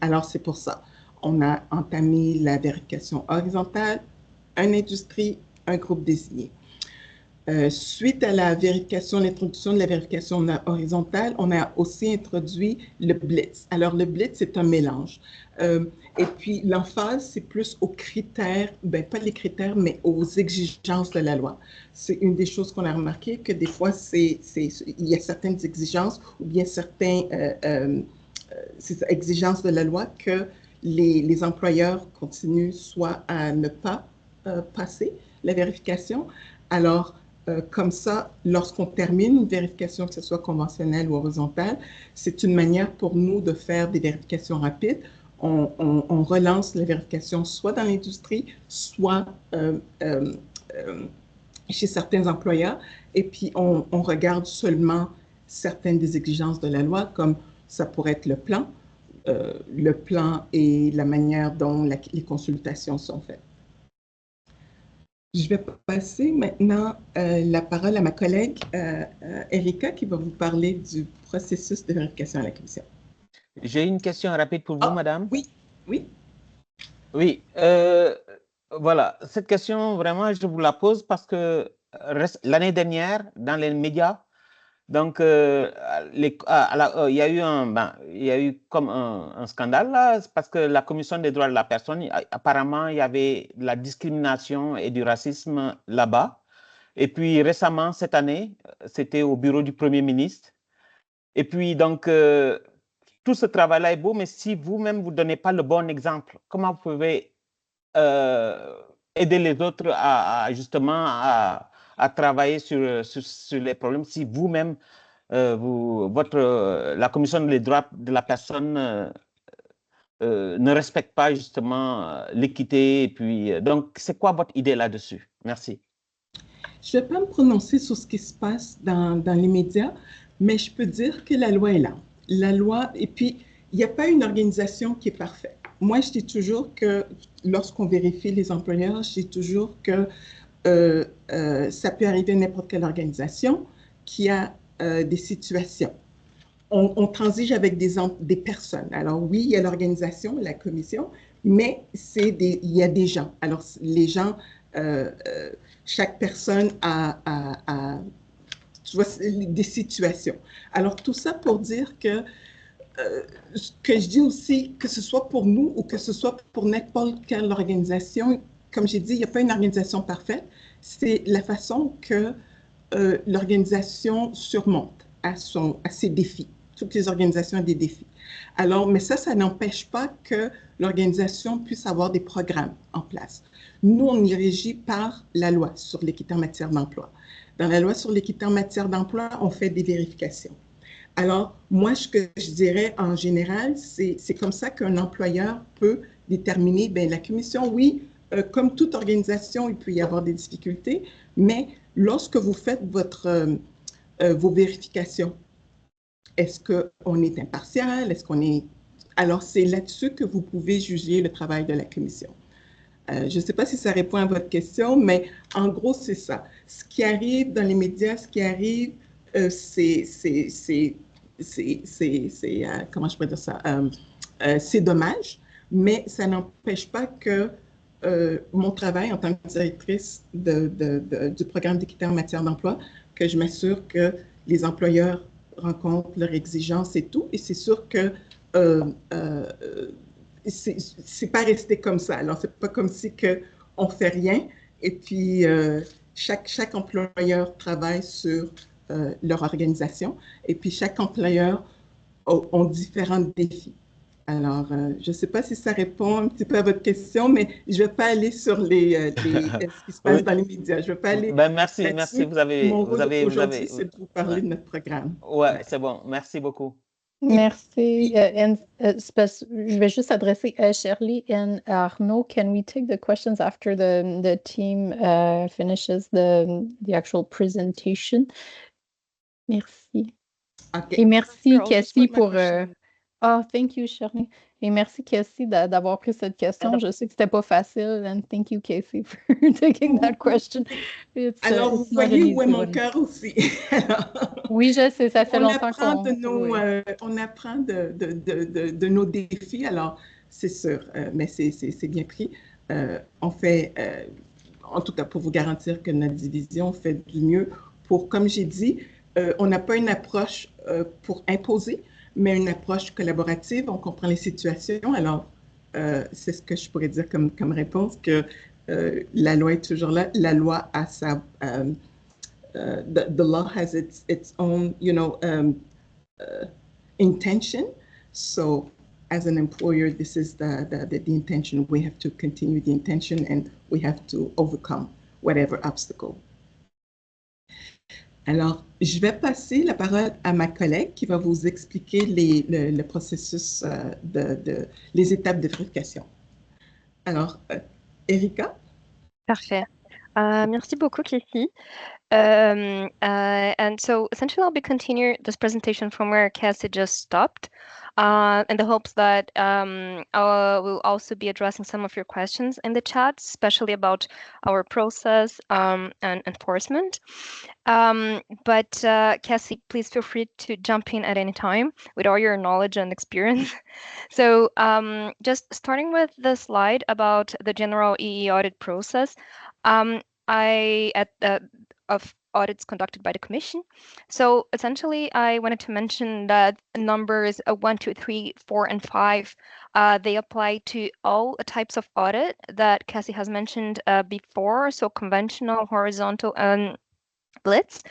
C: alors c'est pour ça. On a entamé la vérification horizontale, une industrie, un groupe désigné. Suite à la vérification, l'introduction de la vérification horizontale, on a aussi introduit le blitz. Alors, le blitz, c'est un mélange. Et puis, l'emphase, c'est plus aux critères, ben, pas les critères, mais aux exigences de la loi. C'est une des choses qu'on a remarqué, que des fois, il y a certaines exigences ou bien certaines exigences de la loi que les employeurs continuent soit à ne pas passer la vérification. Alors, comme ça, lorsqu'on termine une vérification, que ce soit conventionnelle ou horizontale, c'est une manière pour nous de faire des vérifications rapides. On relance la vérification soit dans l'industrie, soit chez certains employeurs, et puis on regarde seulement certaines des exigences de la loi, comme ça pourrait être le plan et la manière dont les consultations sont faites. Je vais passer maintenant la parole à ma collègue Erika qui va vous parler du processus de vérification à la Commission.
F: J'ai une question rapide pour vous, madame.
C: Oui, oui.
F: Oui, voilà, cette question, vraiment, je vous la pose parce que l'année dernière, dans les médias, donc, il y a eu comme un scandale là, parce que la Commission des droits de la personne, apparemment, il y avait de la discrimination et du racisme là-bas. Et puis récemment, cette année, c'était au bureau du Premier ministre. Et puis donc, tout ce travail-là est beau, mais si vous-même, vous ne donnez pas le bon exemple, comment vous pouvez aider les autres justement à travailler sur les problèmes si vous-même, la Commission des droits de la personne ne respecte pas justement l'équité. Et puis, donc, c'est quoi votre idée là-dessus? Merci.
C: Je ne vais pas me prononcer sur ce qui se passe dans les médias, mais je peux dire que la loi est là. La loi, et puis, il n'y a pas une organisation qui est parfaite. Moi, je dis toujours que lorsqu'on vérifie les employeurs, je dis toujours que ça peut arriver à n'importe quelle organisation qui a des situations. On transige avec des personnes. Alors oui, il y a l'organisation, la commission, mais il y a des gens. Alors les gens chaque personne a tu vois, des situations. Alors, tout ça pour dire que je dis aussi, que ce soit pour nous ou que ce soit pour n'importe quelle organisation, comme j'ai dit, il n'y a pas une organisation parfaite, c'est la façon que l'organisation surmonte à ses défis. Toutes les organisations ont des défis. Alors, mais ça n'empêche pas que l'organisation puisse avoir des programmes en place. Nous, on y régit par la loi sur l'équité en matière d'emploi. Dans la loi sur l'équité en matière d'emploi, on fait des vérifications. Alors, moi, ce que je dirais en général, c'est comme ça qu'un employeur peut déterminer, bien, la commission, oui, comme toute organisation, il peut y avoir des difficultés, mais lorsque vous faites vos vérifications, est-ce qu'on est impartial? Est-ce qu'on est... Alors, c'est là-dessus que vous pouvez juger le travail de la commission. Je ne sais pas si ça répond à votre question, mais en gros, c'est ça. Ce qui arrive dans les médias, ce qui arrive, comment je pourrais dire ça? C'est dommage, mais ça n'empêche pas que mon travail en tant que directrice du programme d'équité en matière d'emploi, que je m'assure que les employeurs rencontrent leurs exigences et tout. Et c'est sûr que c'est pas resté comme ça. Alors, c'est pas comme si on fait rien et puis chaque employeur travaille sur leur organisation et puis chaque employeur a différents défis. Alors, je ne sais pas si ça répond un petit peu à votre question, mais je ne vais pas aller sur ce qui se passe
F: Oui.
C: dans les médias. Je ne vais pas aller
F: Ben, merci,
C: là-dessus.
F: merci.
C: Mon rôle aujourd'hui, c'est de vous parler de notre programme.
F: Ouais, c'est bon. Merci beaucoup.
A: Merci. Je vais juste adresser Shirley and Arnaud. Can we take the questions after the team finishes the actual presentation? Merci.
C: Okay.
A: Et merci,
D: Sure, I'll just
A: Cassie,
D: put my
A: pour...
D: question.
A: thank you, Shirley. Et merci, Cassie, d'avoir pris cette question. Je sais que c'était pas facile. And thank you, Cassie, for taking that question.
C: Alors, vous voyez où est mon cœur aussi.
A: Oui, je sais, ça fait longtemps
C: qu'on... On apprend de nos défis, alors c'est sûr, mais c'est bien pris. On fait, en tout cas pour vous garantir que notre division fait du mieux pour, comme j'ai dit, on n'a pas une approche pour imposer, mais une approche collaborative. On comprend les situations. Alors, c'est ce que je pourrais dire comme réponse, que la loi est toujours là. La loi a sa... the law has its own, intention. So as an employer, this is the intention. We have to continue the intention and we have to overcome whatever obstacle. Alors, je vais passer la parole à ma collègue qui va vous expliquer le processus les étapes de vérification. Alors, Erika?
D: Parfait. Merci beaucoup, Cassie. And so essentially I'll be continuing this presentation from where Cassie just stopped, in the hopes that we'll also be addressing some of your questions in the chat, especially about our process and enforcement. But Cassie, please feel free to jump in at any time with all your knowledge and experience. So just starting with the slide about the general EE audit process, of audits conducted by the Commission. So essentially, I wanted to mention that numbers 1, 2, 3, 4, and 5, they apply to all types of audit that Cassie has mentioned before, so conventional, horizontal, and blitz.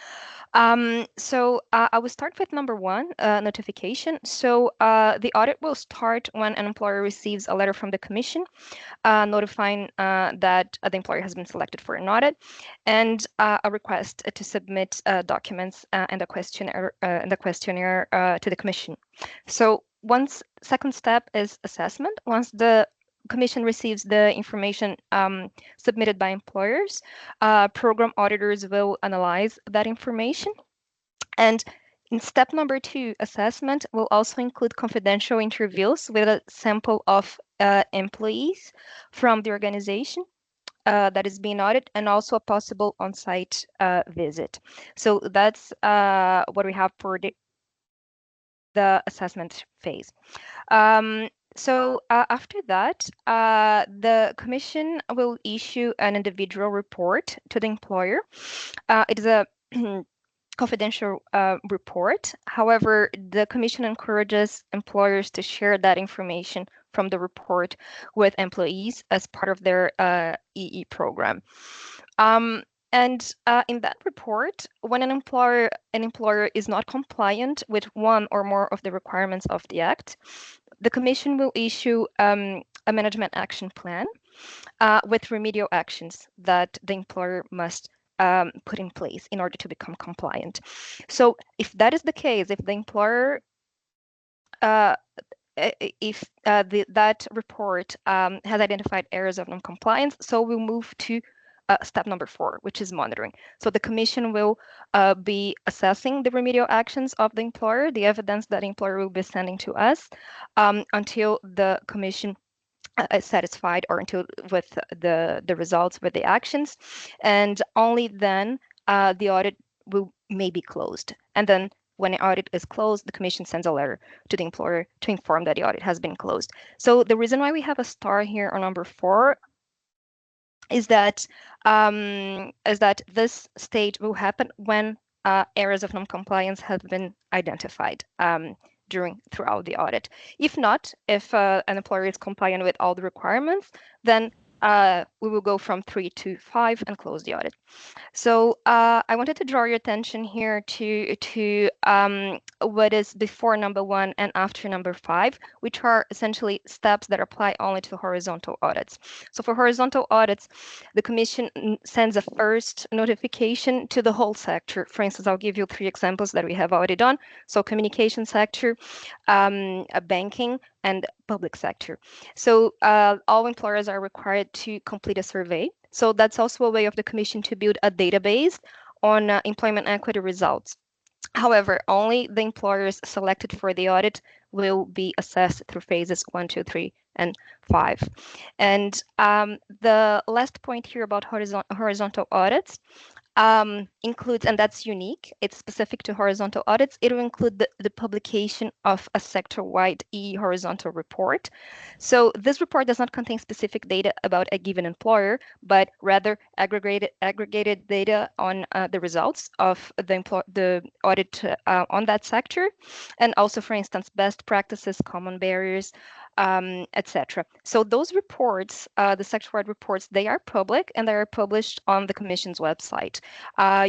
D: So I will start with number 1, notification. So the audit will start when an employer receives a letter from the Commission notifying that the employer has been selected for an audit, and a request to submit documents and a questionnaire to the Commission. So second step is assessment. Once the Commission receives the information submitted by employers, program auditors will analyze that information. And in step number 2, assessment will also include confidential interviews with a sample of employees from the organization that is being audited, and also a possible on-site visit. So that's what we have for the assessment phase. So after that, the commission will issue an individual report to the employer. It is a confidential report. However, the commission encourages employers to share that information from the report with employees as part of their EE program. And in that report, when an employer is not compliant with one or more of the requirements of the Act, the Commission will issue a management action plan with remedial actions that the employer must put in place in order to become compliant. So if that is the case, if the employer that report has identified areas of non-compliance, so we'll move to step number 4, which is monitoring. So the commission will be assessing the remedial actions of the employer, the evidence that the employer will be sending to us until the commission is satisfied or until with the results with the actions. And only then the audit may be closed. And then when the audit is closed, the commission sends a letter to the employer to inform that the audit has been closed. So the reason why we have a star here on number 4 is that this stage will happen when areas of non-compliance have been identified throughout the audit. If not, if an employer is compliant with all the requirements, then we will go from 3 to 5 and close the audit. So I wanted to draw your attention here to what is before number 1 and after number 5, which are essentially steps that apply only to horizontal audits. So for horizontal audits, the commission sends a first notification to the whole sector. For instance, I'll give you 3 examples that we have already done. So communication sector, banking, and public sector. So all employers are required to complete a survey. So that's also a way of the commission to build a database on employment equity results. However, only the employers selected for the audit will be assessed through phases 1, 2, 3, and 5. And the last point here about horizontal audits includes, and that's unique, it's specific to horizontal audits, it will include the publication of a sector-wide EE horizontal report. So this report does not contain specific data about a given employer, but rather aggregated data on the results of the audit on that sector, and also, for instance, best practices, common barriers, etc. So those reports, the sector-wide reports, they are public and they are published on the Commission's website.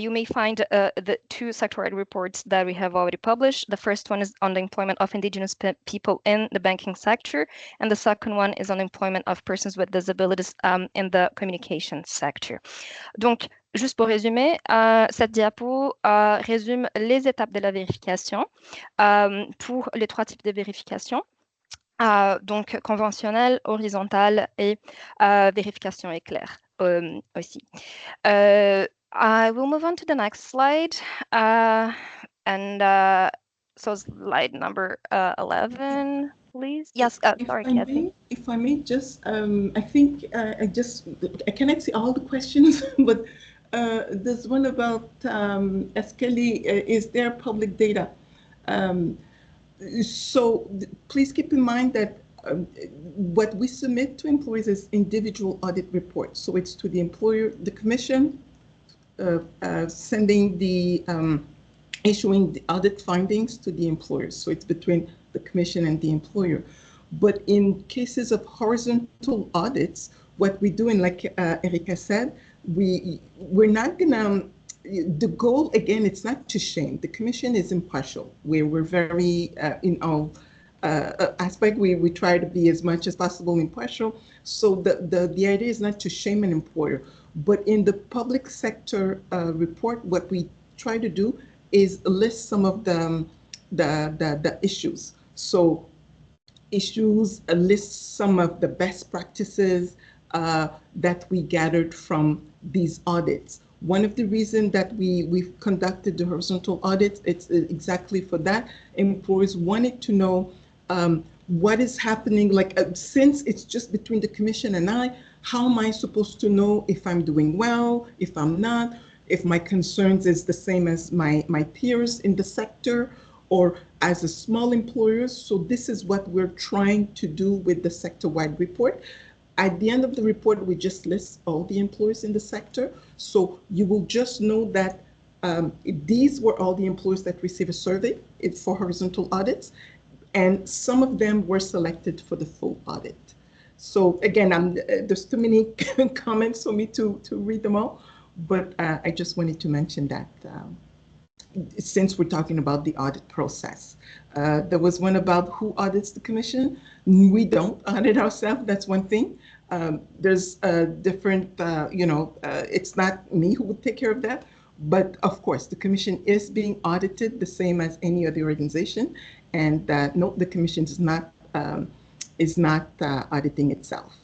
D: You may find the 2 sector-wide reports that we have already published. The first one is on the employment of indigenous people in the banking sector, and the second one is on the employment of persons with disabilities in the communication sector. Donc, juste pour résumer, cette diapo résume les étapes de la vérification pour les 3 types de vérification. Donc conventionnelle, horizontale et vérification éclair aussi. I will move on to the next slide. So slide number 11, please. Yes, sorry, Kathy.
C: If I may just, I think I cannot see all the questions, but there's one about Escali, is there public data? So please keep in mind that what we submit to employees is individual audit reports. So it's to the employer, the commission, sending the, issuing the audit findings to the employers. So it's between the commission and the employer. But in cases of horizontal audits, what we do, and like Erika said, we're not gonna, the goal, again, it's not to shame. The commission is impartial. We're very, in our aspect, we try to be as much as possible impartial. So the idea is not to shame an employer. But in the public sector report, what we try to do is list some of the issues. So issues, list some of the best practices that we gathered from these audits. One of the reasons that we've conducted the horizontal audits, it's exactly for that. Employers wanted to know what is happening, like since it's just between the commission and I, how am I supposed to know if I'm doing well, if I'm not, if my concerns is the same as my peers in the sector, or as a small employer. So this is what we're trying to do with the sector-wide report. At the end of the report, we just list all the employers in the sector. So you will just know that these were all the employers that received a survey for horizontal audits, and some of them were selected for the full audit. So again, there's too many comments for me to read them all, but I just wanted to mention that since we're talking about the audit process. There was one about who audits the commission. We don't audit ourselves, that's one thing. There's different, it's not me who would take care of that, but of course, the commission is being audited the same as any other organization, and no, the commission is not auditing itself.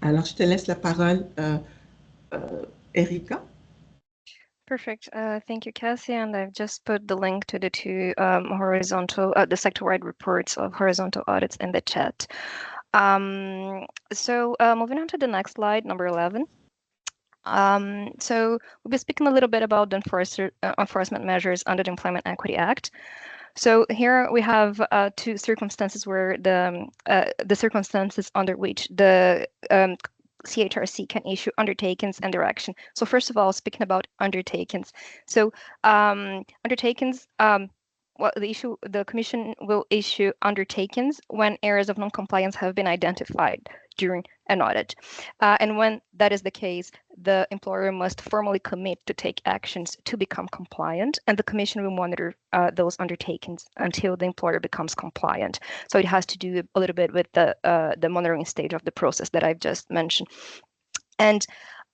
C: Alors, je te laisse la parole, Erika.
D: Perfect. Thank you, Cassie. And I've just put the link to the two the sector-wide reports of horizontal audits in the chat. So moving on to the next slide, number 11. So we'll be speaking a little bit about the enforcement measures under the Employment Equity Act. So here we have two circumstances where the circumstances under which the CHRC can issue undertakings and direction. So first of all, speaking about undertakings. So undertakings, the Commission will issue undertakings when areas of non-compliance have been identified during an audit. And when that is the case, the employer must formally commit to take actions to become compliant, and the Commission will monitor those undertakings until the employer becomes compliant. So it has to do a little bit with the monitoring stage of the process that I've just mentioned. And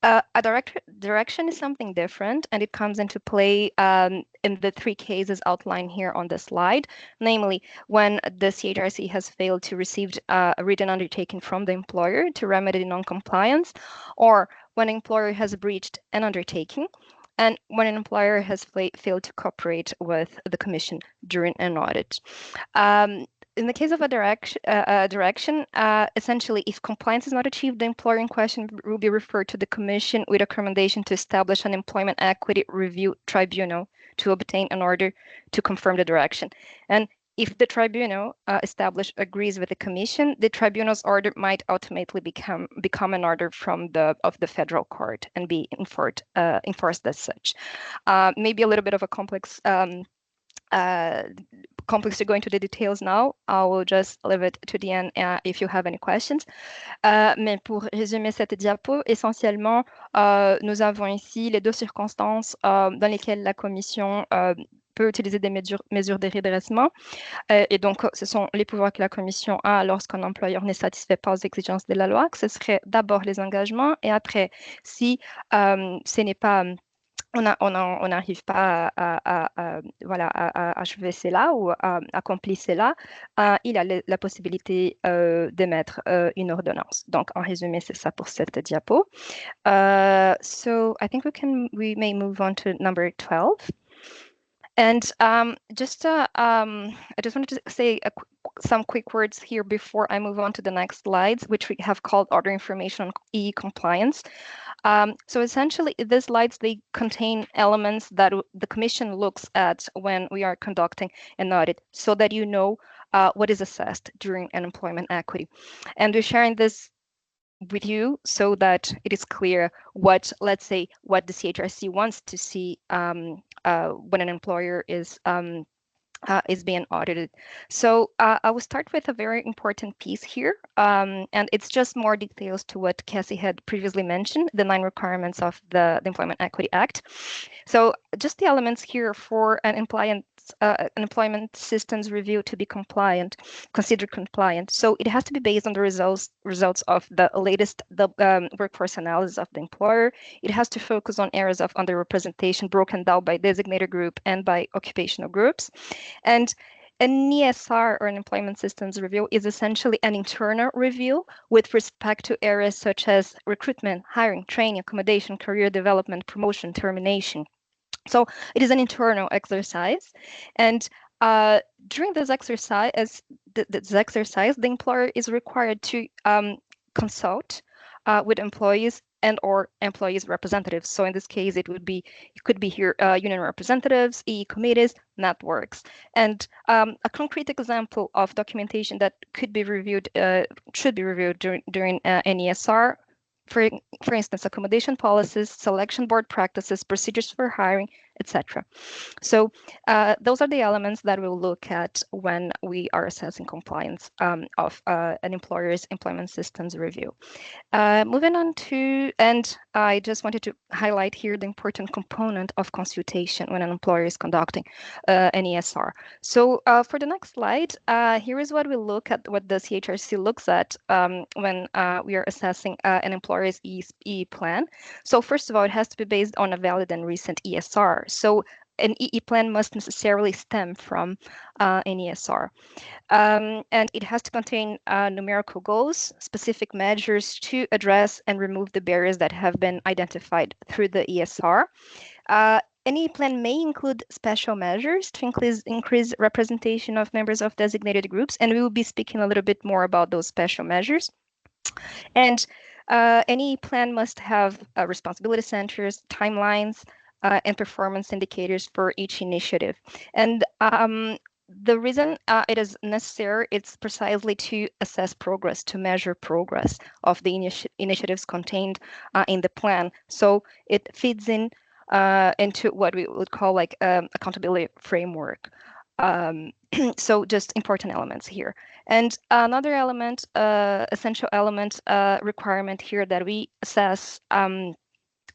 D: a direction is something different, and it comes into play in the three cases outlined here on the slide, namely when the CHRC has failed to receive a written undertaking from the employer to remedy non-compliance, or when an employer has breached an undertaking, and when an employer has failed to cooperate with the Commission during an audit. In the case of a direction, essentially, if compliance is not achieved, the employer in question will be referred to the Commission with a recommendation to establish an employment equity review tribunal to obtain an order to confirm the direction. And if the tribunal established agrees with the Commission, the tribunal's order might ultimately become an order of the federal court and be enforced as such. Maybe a little bit of a complex to go into the details now. I will just leave it to the end if you have any questions. Mais pour résumer cette diapo, essentiellement, nous avons ici les deux circonstances dans lesquelles la Commission peut utiliser des mesures de redressement. Et donc, ce sont les pouvoirs que la Commission a lorsqu'un employeur n'est satisfait pas aux exigences de la loi, que ce serait d'abord les engagements, et après, si ce n'est pas... on n'arrive pas à achever cela ou à accomplir cela, il a la possibilité d'émettre une ordonnance. Donc, en résumé, c'est ça pour cette diapo. So, I think we may move on to number 12. And I just wanted to say some quick words here before I move on to the next slides, which we have called Order Information on e-compliance. So essentially, these slides, they contain elements that the Commission looks at when we are conducting an audit, so that you know what is assessed during an employment equity. And we're sharing this with you so that it is clear what the CHRC wants to see when an employer is being audited. So I will start with a very important piece here, and it's just more details to what Cassie had previously mentioned, the 9 requirements of the Employment Equity Act. So just the elements here for an employment systems review to be considered compliant. So it has to be based on the results of the latest workforce analysis of the employer. It has to focus on areas of underrepresentation broken down by designated group and by occupational groups. And an ESR, or an employment systems review, is essentially an internal review with respect to areas such as recruitment, hiring, training, accommodation, career development, promotion, termination. So it is an internal exercise, and during this exercise, the employer is required to consult with employees and or employees representatives. So in this case, it could be here union representatives, EE committees, networks. And a concrete example of documentation that could be reviewed, should be reviewed during an ESR, for instance, accommodation policies, selection board practices, procedures for hiring, etc. So those are the elements that we'll look at when we are assessing compliance of an employer's employment systems review. Moving on to, and I just wanted to highlight here the important component of consultation when an employer is conducting an ESR. So for the next slide, here is what we look at, what the CHRC looks at when we are assessing an employer's EE plan. So first of all, it has to be based on a valid and recent ESR. So an EE plan must necessarily stem from an ESR. And it has to contain numerical goals, specific measures to address and remove the barriers that have been identified through the ESR. Any plan may include special measures to increase representation of members of designated groups, and we will be speaking a little bit more about those special measures. And any plan must have responsibility centers, timelines, and performance indicators for each initiative. And the reason it is necessary, it's precisely to assess progress, to measure progress of the initiatives contained in the plan. So it feeds into what we would call like accountability framework. So just important elements here. And another element, essential element, requirement here that we assess when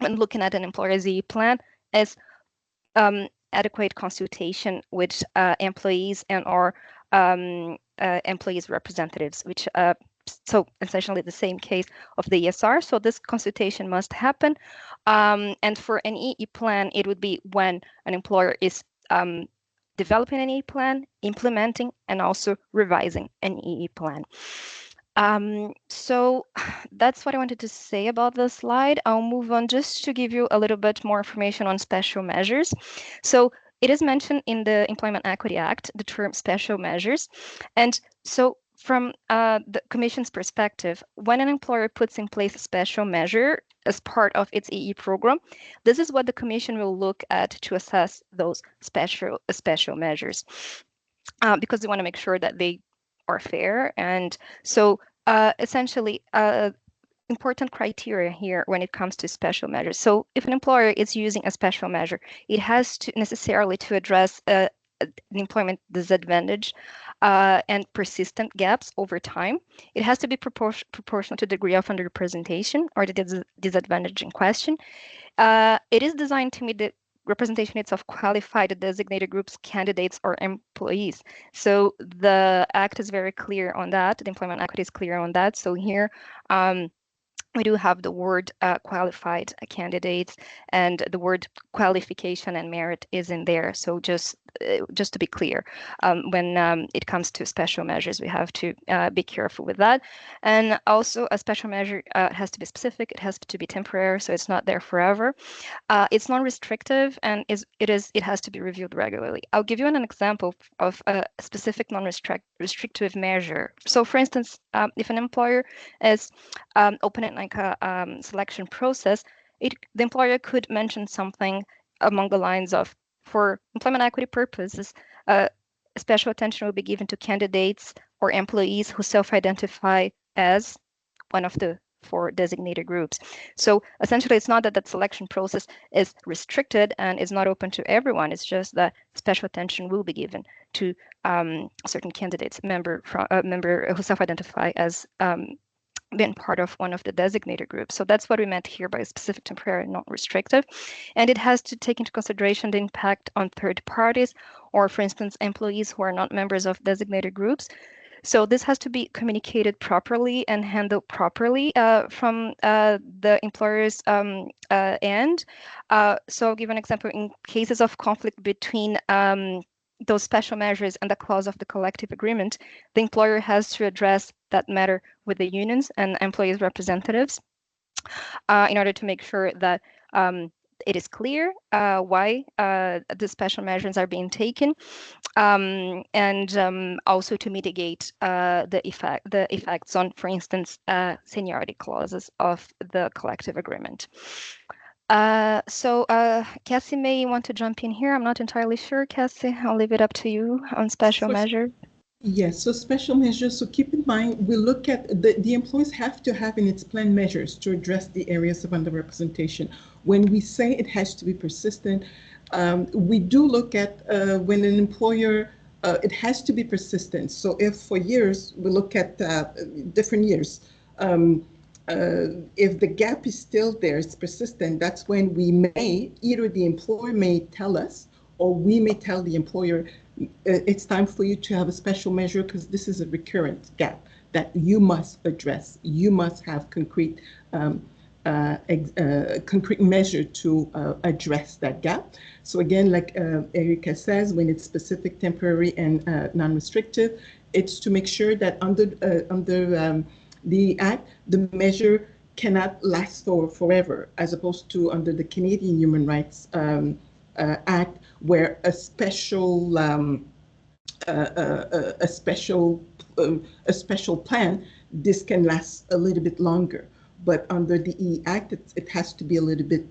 D: looking at an employer's EE plan is adequate consultation with employees and or employees representatives, which so essentially the same case of the ESR. So this consultation must happen. And for an EE plan, it would be when an employer is developing an EE plan, implementing, and also revising an EE plan. So that's what I wanted to say about this slide. I'll move on just to give you a little bit more information on special measures. So it is mentioned in the Employment Equity Act, the term special measures. And so from the Commission's perspective, when an employer puts in place a special measure as part of its EE program, this is what the Commission will look at to assess those special measures, because we want to make sure that they are fair. And so essentially, important criteria here when it comes to special measures. So if an employer is using a special measure, it has to necessarily to address the employment disadvantage and persistent gaps over time. It has to be proportional to the degree of underrepresentation or the disadvantage in question. It is designed to meet the representation needs of qualified designated groups, candidates, or employees. So the Act is very clear on that. The Employment Equity is clear on that. So here, we do have the word qualified candidates, and the word qualification and merit is in there. So just to be clear, when it comes to special measures, we have to be careful with that. And also, a special measure has to be specific. It has to be temporary, so it's not there forever. It's non-restrictive, and it has to be reviewed regularly. I'll give you an example of a specific non-restrictive measure. So, for instance, if an employer is opening like a selection process, the employer could mention something along the lines of, for employment equity purposes, special attention will be given to candidates or employees who self-identify as one of the 4 designated groups. So essentially, it's not that that selection process is restricted and is not open to everyone. It's just that special attention will be given to certain candidates, member who self-identify as been part of one of the designated groups. So that's what we meant here by specific, temporary, not restrictive. And it has to take into consideration the impact on third parties, or for instance, employees who are not members of designated groups. So this has to be communicated properly and handled properly from the employer's end. So I'll give an example. In cases of conflict between those special measures and the clause of the collective agreement, the employer has to address that matter with the unions and employees' representatives in order to make sure that it is clear why the special measures are being taken, and also to mitigate the effects on, for instance, seniority clauses of the collective agreement. So Cassie may want to jump in here. I'm not entirely sure, Cassie. I'll leave it up to you on special measure.
C: Yes, so special measures. So keep in mind, we look at the employees have to have in its plan measures to address the areas of underrepresentation. When we say it has to be persistent, we do look at when an employer, it has to be persistent. So if for years, we look at different years, if the gap is still there, it's persistent, that's when we may, either the employer may tell us, or we may tell the employer, it's time for you to have a special measure because this is a recurrent gap that you must address. You must have concrete concrete measure to address that gap. So again, like Erica says, when it's specific, temporary, and non-restrictive, it's to make sure that under the Act, the measure cannot last forever, as opposed to under the Canadian Human Rights Act, where a special plan, this can last a little bit longer. But under the E Act, it has to be a little bit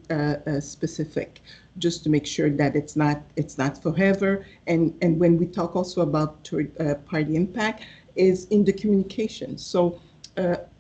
C: specific, just to make sure that it's not forever. And when we talk also about third-party impact, is in the communication. So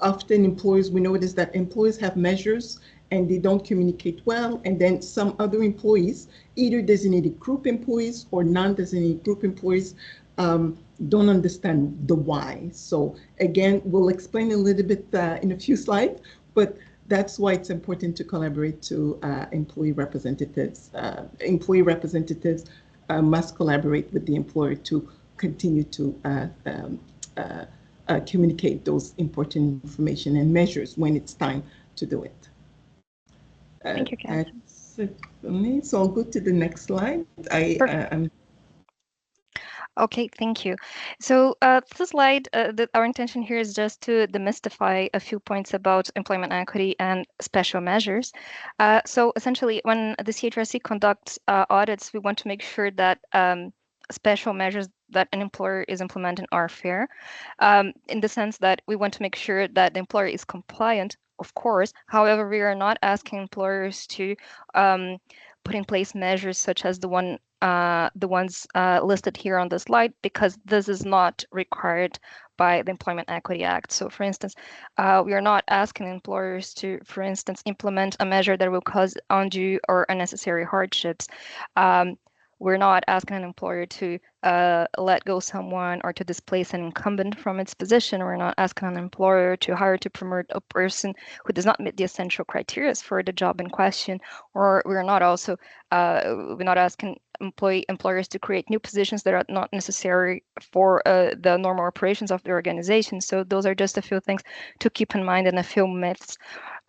C: often employers, we notice that employees have measures and they don't communicate well, and then some other employees, either designated group employees or non-designated group employees, don't understand the why. So again, we'll explain a little bit in a few slides, but that's why it's important to collaborate to employee representatives. Employee representatives must collaborate with the employer to continue to communicate those important information and measures when it's time to do it.
D: Thank you, Kathy.
C: That's it for me. So I'll go to the next slide.
D: Okay, thank you. So this slide, our intention here is just to demystify a few points about employment equity and special measures. So essentially, when the CHRC conducts audits, we want to make sure that special measures that an employer is implementing are fair, in the sense that we want to make sure that the employer is compliant, of course. However, we are not asking employers to put in place measures such as the ones listed here on the slide, because this is not required by the Employment Equity Act. So for instance, we are not asking employers to, for instance, implement a measure that will cause undue or unnecessary hardships. We're not asking an employer to let go someone or to displace an incumbent from its position. We're not asking an employer to hire to promote a person who does not meet the essential criteria for the job in question. Or we're not asking employers to create new positions that are not necessary for the normal operations of the organization. So those are just a few things to keep in mind and a few myths.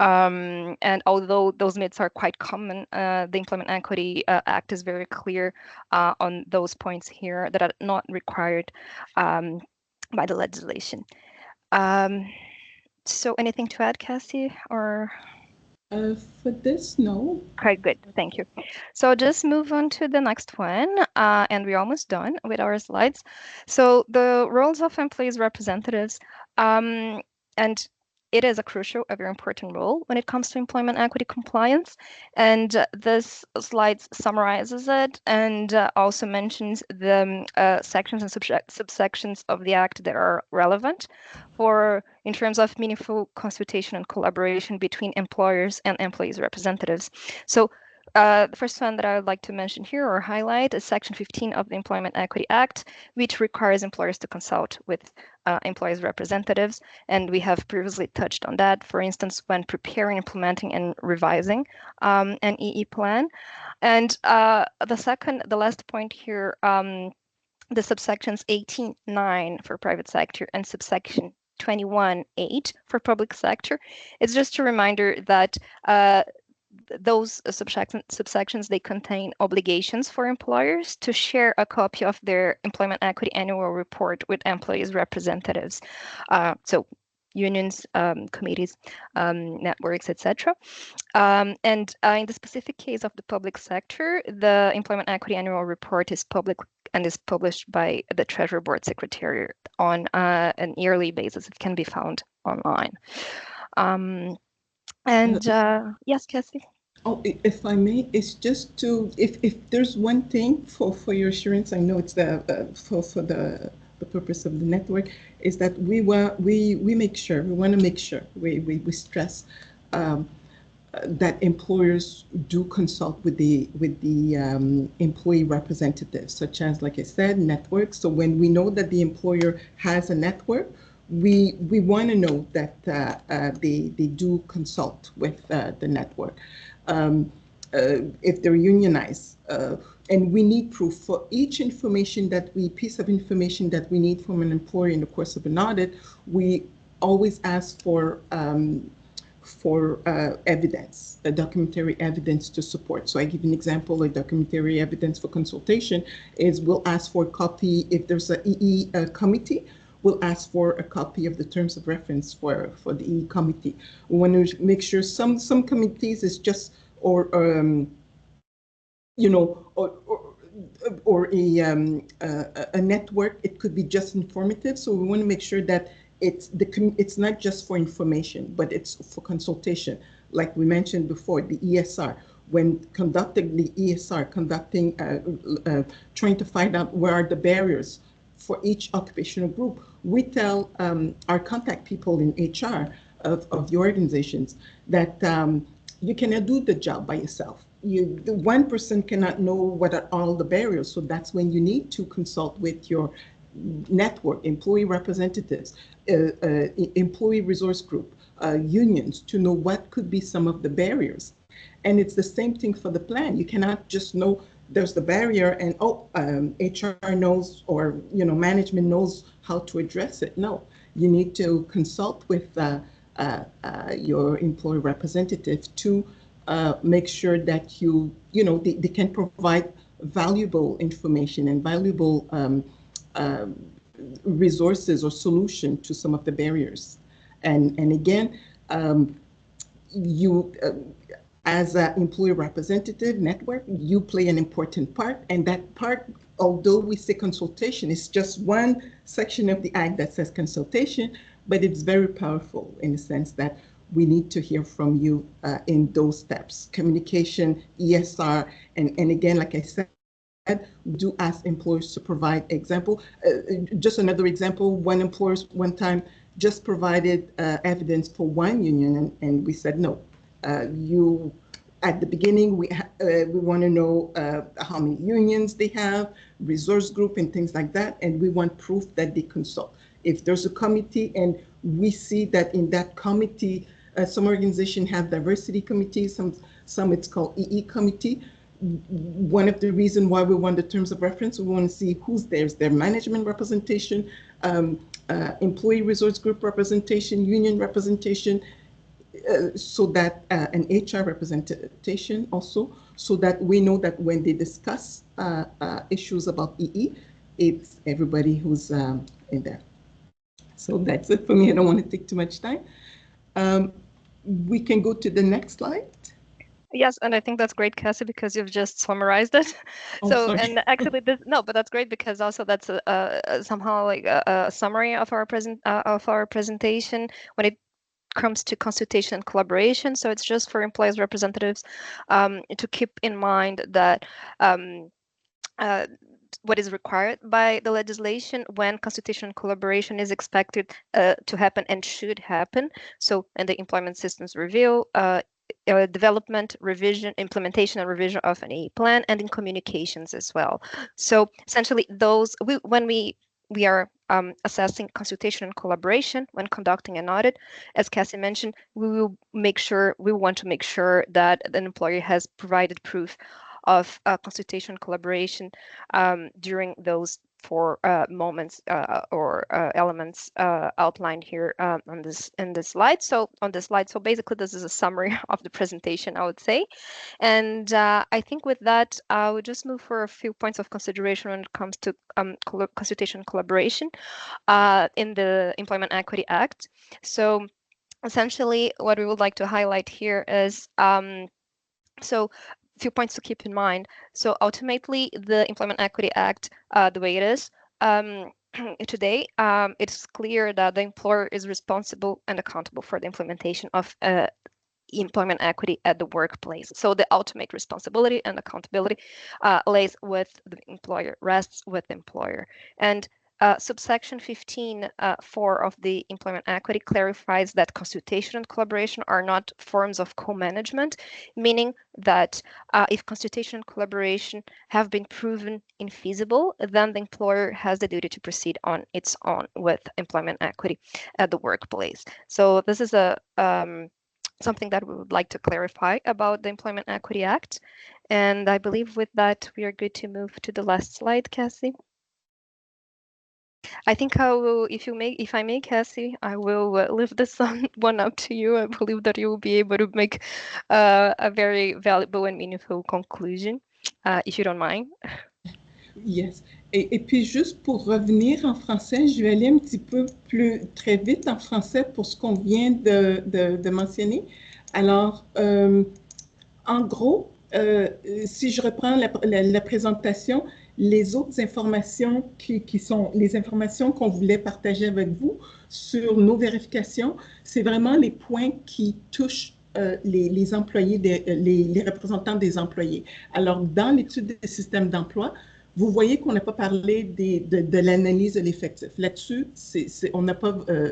D: And although those myths are quite common, the Employment Equity Act is very clear on those points here that are not required by the legislation. So anything to add, Cassie, or?
C: For this, no.
D: Okay, good, thank you. So just move on to the next one, and we're almost done with our slides. So the roles of employees representatives, and it is a crucial, a very important role when it comes to employment equity compliance. And this slide summarizes it and also mentions the sections and subsections of the Act that are relevant in terms of meaningful consultation and collaboration between employers and employees representatives. So the first one that I would like to mention here or highlight is Section 15 of the Employment Equity Act, which requires employers to consult with employees' representatives. And we have previously touched on that, for instance, when preparing, implementing, and revising an EE plan. And the last point here, the subsections 18.9 for private sector and subsection 21.8 for public sector, it's just a reminder that those subsections, they contain obligations for employers to share a copy of their employment equity annual report with employees' representatives. So unions, committees, networks, etc. And in the specific case of the public sector, the Employment Equity Annual Report is public and is published by the Treasury Board Secretariat on an yearly basis. It can be found online. Yes, Cassie?
C: Oh, if I may, it's just to, if there's one thing for your assurance, I know it's for the purpose of the network, is that we make sure, we want to make sure, we stress that employers do consult with the employee representatives, such as, like I said, networks. So when we know that the employer has a network, we want to know that they do consult with the network. If they're unionized, and we need proof for each piece of information that we need from an employer in the course of an audit. We always ask for evidence, a documentary evidence to support. So I give an example, a documentary evidence for consultation is we'll ask for a copy, if there's an EE committee, we'll ask for a copy of the terms of reference for the EE committee. We want to make sure some committees is just, or a network, it could be just informative. So we want to make sure that it's not just for information, but it's for consultation. Like we mentioned before, the ESR, when conducting the ESR, trying to find out where are the barriers for each occupational group, we tell our contact people in HR of the organizations that you cannot do the job by yourself. One person cannot know what are all the barriers. So that's when you need to consult with your network, employee representatives, employee resource group, unions, to know what could be some of the barriers. And it's the same thing for the plan. You cannot just know there's the barrier and HR knows, or management knows how to address it. No, you need to consult with your employee representative to make sure that they can provide valuable information and valuable resources or solution to some of the barriers. And again, you as an employee representative network, you play an important part, and that part, although we say consultation, is just one section of the Act that says consultation, but it's very powerful in the sense that we need to hear from you in those steps, communication, ESR, and again, like I said, we do ask employers to provide example. Just another example, one employer one time just provided evidence for one union, and we said, no, at the beginning, we want to know how many unions they have, resource group, and things like that, and we want proof that they consult. If there's a committee and we see that in that committee, some organizations have diversity committees, some it's called EE committee. One of the reasons why we want the terms of reference, we want to see who's there. Is there management representation, employee resource group representation, union representation, so that an HR representation also, so that we know that when they discuss issues about EE, it's everybody who's in there. So that's it for me. I don't want to take too much time. We can go to the next slide.
D: Yes, and I think that's great, Cassie, because you've just summarized it.
C: Sorry.
D: And actually, but that's great because also that's somehow like a summary of our presentation when it comes to consultation and collaboration. So it's just for employees representatives to keep in mind that what is required by the legislation when consultation and collaboration is expected to happen and should happen. So in the employment systems review, development, revision, implementation, and revision of an EE plan, and in communications as well. So essentially, when we are assessing consultation and collaboration when conducting an audit, as Cassie mentioned, we want to make sure that an employer has provided proof of consultation and collaboration during those four moments or elements outlined here on this slide. So basically this is a summary of the presentation, I would say. And I think with that, I would just move for a few points of consideration when it comes to consultation collaboration in the Employment Equity Act. So essentially, what we would like to highlight here is so a few points to keep in mind. So ultimately, the Employment Equity Act, the way it is today, it's clear that the employer is responsible and accountable for the implementation of employment equity at the workplace. So the ultimate responsibility and accountability lays with the employer, rests with the employer. And subsection 15.4 of the Employment Equity clarifies that consultation and collaboration are not forms of co-management, meaning that if consultation and collaboration have been proven infeasible, then the employer has the duty to proceed on its own with employment equity at the workplace. So this is a something that we would like to clarify about the Employment Equity Act. And I believe with that, we are good to move to the last slide, Cassie. I think I will, if I may, Cassie, I will leave this one up to you. I believe that you will be able to make a very valuable and meaningful conclusion, if you don't mind.
C: Yes. Et puis juste pour revenir en français, je vais aller un petit peu très vite en français pour ce qu'on vient de mentionner. Alors, en gros, si je reprends la présentation, les autres informations qui sont les informations qu'on voulait partager avec vous sur nos vérifications, c'est vraiment les points qui touchent les employés, les représentants des employés. Alors, dans l'étude des systèmes d'emploi, vous voyez qu'on n'a pas parlé de l'analyse de l'effectif. Là-dessus, il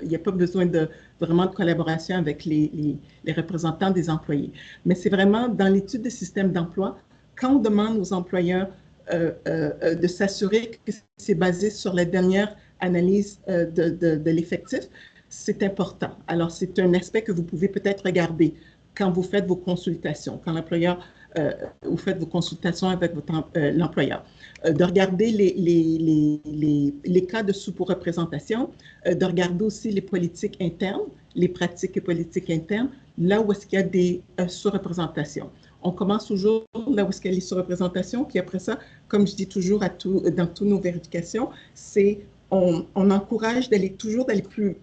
C: n'y a pas besoin vraiment de collaboration avec les représentants des employés. Mais c'est vraiment dans l'étude des systèmes d'emploi, quand on demande aux employeurs de s'assurer que c'est basé sur la dernière analyse de l'effectif, c'est important. Alors, c'est un aspect que vous pouvez peut-être regarder quand vous faites vos consultations, quand vous faites vos consultations avec l'employeur. De regarder les cas de sous-représentation, de regarder aussi les politiques internes, les pratiques et politiques internes, là où est-ce qu'il y a des sous-représentations. On commence toujours là où est-ce qu'il y a les sous-représentations, puis après ça, comme je dis toujours dans toutes nos vérifications, c'est on encourage toujours d'aller plus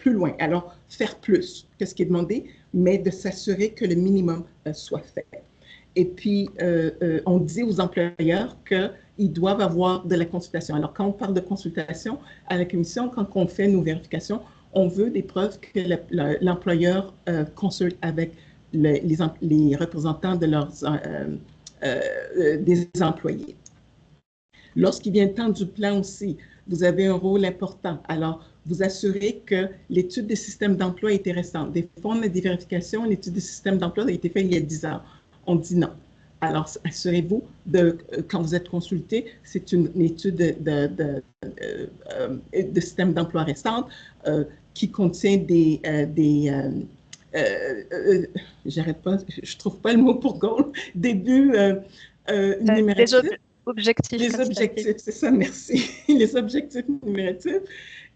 C: loin. Alors, faire plus que ce qui est demandé, mais de s'assurer que le minimum soit fait. Et puis, on dit aux employeurs qu'ils doivent avoir de la consultation. Alors, quand on parle de consultation à la commission, quand on fait nos vérifications, on veut des preuves que l'employeur consulte avec les représentants de des employés. Lorsqu'il vient le temps du plan aussi, vous avez un rôle important. Alors, vous assurez que l'étude des systèmes d'emploi est récente. Des fois, on a des vérifications, l'étude des systèmes d'emploi a été faite il y a 10 ans. On dit non. Alors, assurez-vous, quand vous êtes consulté, c'est une étude de système d'emploi récente qui contient j'arrête pas, je trouve pas le mot pour goal, des buts numératifs.
D: Objectifs.
C: Les objectifs, c'est ça, merci. Les objectifs numératifs.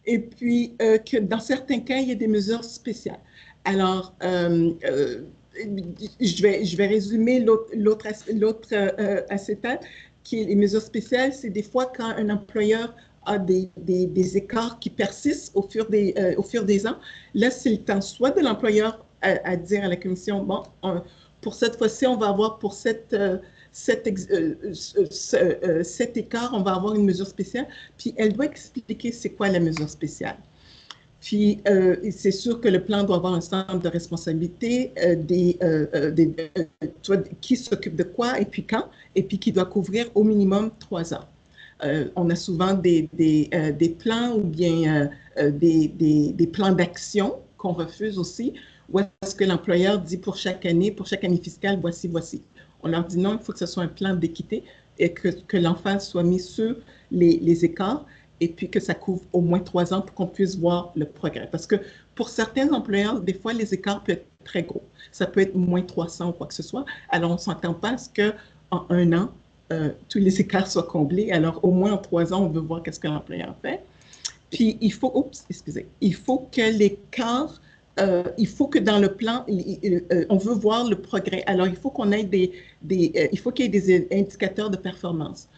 C: Et puis, que dans certains cas, il y a des mesures spéciales. Alors, je vais résumer l'autre acétate, qui est les mesures spéciales. C'est des fois quand un employeur a des écarts qui persistent au fur des ans. Là, c'est le temps soit de l'employeur à dire à la commission, bon, pour cette fois-ci, on va avoir pour cet écart, on va avoir une mesure spéciale. Puis, elle doit expliquer c'est quoi la mesure spéciale. Puis, c'est sûr que le plan doit avoir un centre de responsabilité, qui s'occupe de quoi et puis quand, et puis qui doit couvrir au minimum 3 ans. On a souvent des plans ou bien des plans d'action qu'on refuse aussi, ou est-ce que l'employeur dit pour chaque année fiscale, voici. On leur dit non, il faut que ce soit un plan d'équité et que l'emphase soit mis sur les écarts et puis que ça couvre au moins 3 ans pour qu'on puisse voir le progrès. Parce que pour certains employeurs, des fois, les écarts peuvent être très gros. Ça peut être moins 300 ou quoi que ce soit. Alors, on ne s'entend pas à ce qu'en 1 an, tous les écarts soient comblés. Alors, au moins en 3 ans, on veut voir qu'est-ce que l'employeur fait. Puis, il faut que l'écart, il faut que dans le plan, on veut voir le progrès. Alors, il faut qu'on ait il faut qu'il y ait des indicateurs de performance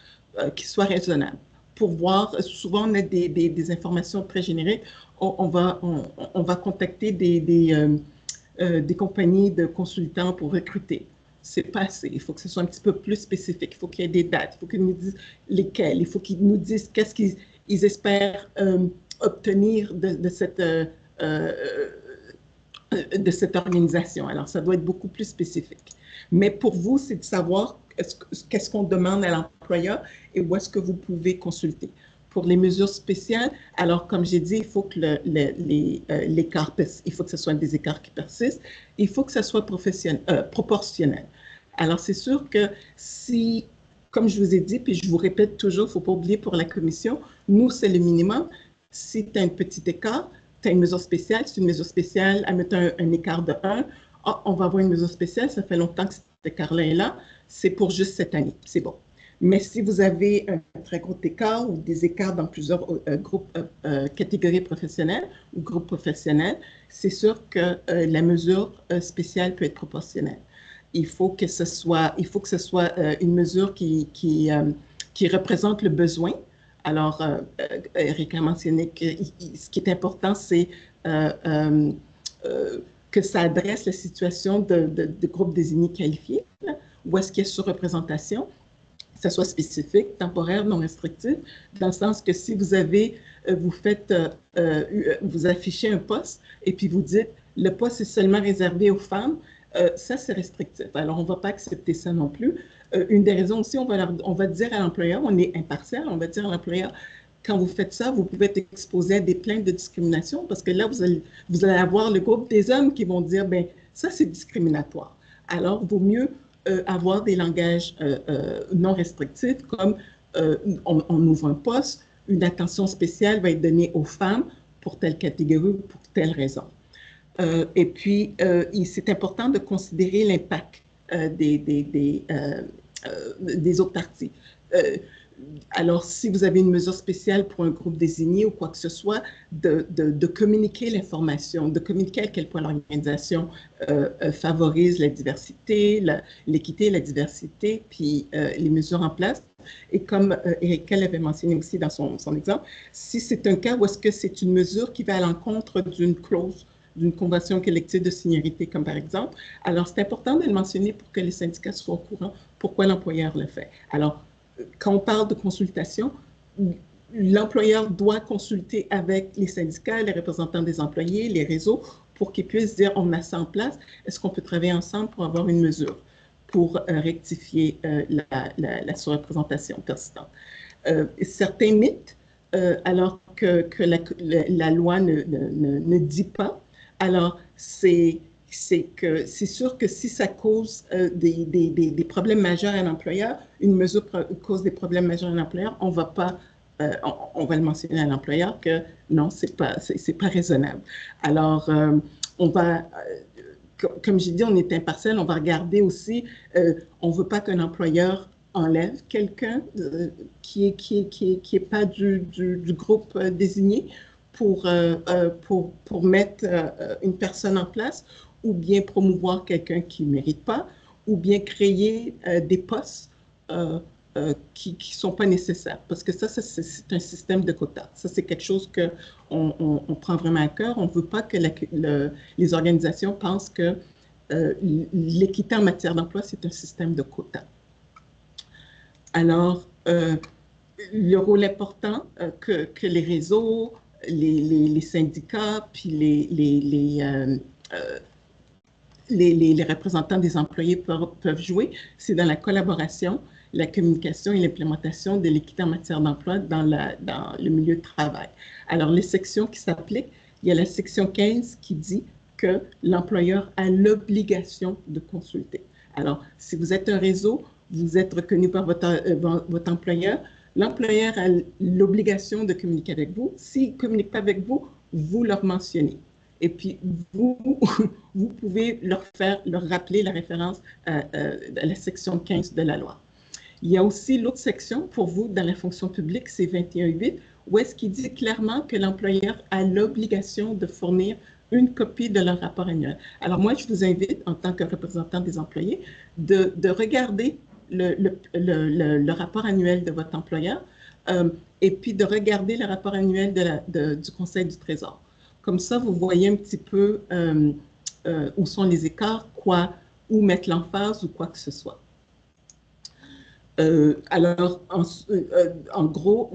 C: qui soient raisonnables pour voir. Souvent, on a des informations très génériques. On va contacter des compagnies de consultants pour recruter. C'est pas assez. Il faut que ce soit un petit peu plus spécifique. Il faut qu'il y ait des dates. Il faut qu'ils nous disent lesquelles. Il faut qu'ils nous disent qu'est-ce qu'ils espèrent obtenir de cette organisation. Alors, ça doit être beaucoup plus spécifique. Mais pour vous, c'est de savoir qu'est-ce qu'on demande à l'employeur et où est-ce que vous pouvez consulter. Pour les mesures spéciales, alors, comme j'ai dit, il faut que l'écart, il faut que ce soit des écarts qui persistent. Il faut que ça soit proportionnel. Alors, c'est sûr que si, comme je vous ai dit, puis je vous répète toujours, il ne faut pas oublier pour la commission, nous, c'est le minimum. Si tu as un petit écart, tu as une mesure spéciale. C'est une mesure spéciale, admettons un écart de 1. Ah, on va avoir une mesure spéciale, ça fait longtemps que cet écart-là est là. C'est pour juste cette année, c'est bon. Mais si vous avez un très gros écart ou des écarts dans plusieurs catégories professionnelles ou groupes professionnels, c'est sûr que la mesure spéciale peut être proportionnelle. Il faut que ce soit une mesure qui représente le besoin. Alors, Eric a mentionné que ce qui est important, c'est que ça adresse la situation de groupes désignés qualifiés, là, où est-ce qu'il y a surreprésentation, que ça soit spécifique, temporaire, non restrictif, dans le sens que si vous avez, vous affichez un poste et puis vous dites, le poste est seulement réservé aux femmes, ça, c'est restrictif. Alors, on ne va pas accepter ça non plus. Une des raisons aussi, on va dire à l'employeur, on est impartial, on va dire à l'employeur, quand vous faites ça, vous pouvez être exposé à des plaintes de discrimination parce que là, vous allez avoir le groupe des hommes qui vont dire, bien, ça, c'est discriminatoire. Alors, il vaut mieux avoir des langages non restrictifs comme on ouvre un poste, une attention spéciale va être donnée aux femmes pour telle catégorie ou pour telle raison. Et puis, c'est important de considérer l'impact des autres parties. Alors, si vous avez une mesure spéciale pour un groupe désigné ou quoi que ce soit, de communiquer l'information, de communiquer à quel point l'organisation favorise la diversité, l'équité, la diversité, puis les mesures en place. Et comme Eric l'avait mentionné aussi dans son exemple, si c'est un cas où est-ce que c'est une mesure qui va à l'encontre d'une clause, d'une convention collective de seniorité, comme par exemple, alors c'est important de le mentionner pour que les syndicats soient au courant pourquoi l'employeur le fait. Alors, quand on parle de consultation, l'employeur doit consulter avec les syndicats, les représentants des employés, les réseaux, pour qu'ils puissent dire, on a ça en place, est-ce qu'on peut travailler ensemble pour avoir une mesure pour rectifier la surreprésentation persistante. Certains mythes, alors que la loi ne dit pas, alors c'est sûr que si ça cause des problèmes majeurs à l'employeur, une mesure cause des problèmes majeurs à l'employeur, on va pas, on va le mentionner à l'employeur que non, c'est pas raisonnable. Alors, on va, comme j'ai dit, on est impartial, on va regarder aussi, on veut pas qu'un employeur enlève quelqu'un qui est pas du groupe désigné pour mettre une personne en place, ou bien promouvoir quelqu'un qui ne mérite pas, ou bien créer des postes qui ne sont pas nécessaires. Parce que ça c'est un système de quotas. Ça, c'est quelque chose qu'on prend vraiment à cœur. On ne veut pas que les organisations pensent que l'équité en matière d'emploi, c'est un système de quotas. Alors, le rôle important que les réseaux, les syndicats, puis les représentants des employés peuvent jouer, c'est dans la collaboration, la communication et l'implémentation de l'équité en matière d'emploi dans le milieu de travail. Alors, les sections qui s'appliquent, il y a la section 15 qui dit que l'employeur a l'obligation de consulter. Alors, si vous êtes un réseau, vous êtes reconnu par votre employeur, l'employeur a l'obligation de communiquer avec vous. S'il ne communique pas avec vous, vous leur mentionnez. Et puis, vous pouvez leur rappeler la référence à la section 15 de la loi. Il y a aussi l'autre section pour vous dans la fonction publique, c'est 21.8, où est-ce qu'il dit clairement que l'employeur a l'obligation de fournir une copie de leur rapport annuel. Alors moi, je vous invite, en tant que représentant des employés, de regarder le rapport annuel de votre employeur et puis de regarder le rapport annuel du Conseil du Trésor. Comme ça, vous voyez un petit peu où sont les écarts, où mettre l'emphase ou quoi que ce soit. Alors, en gros,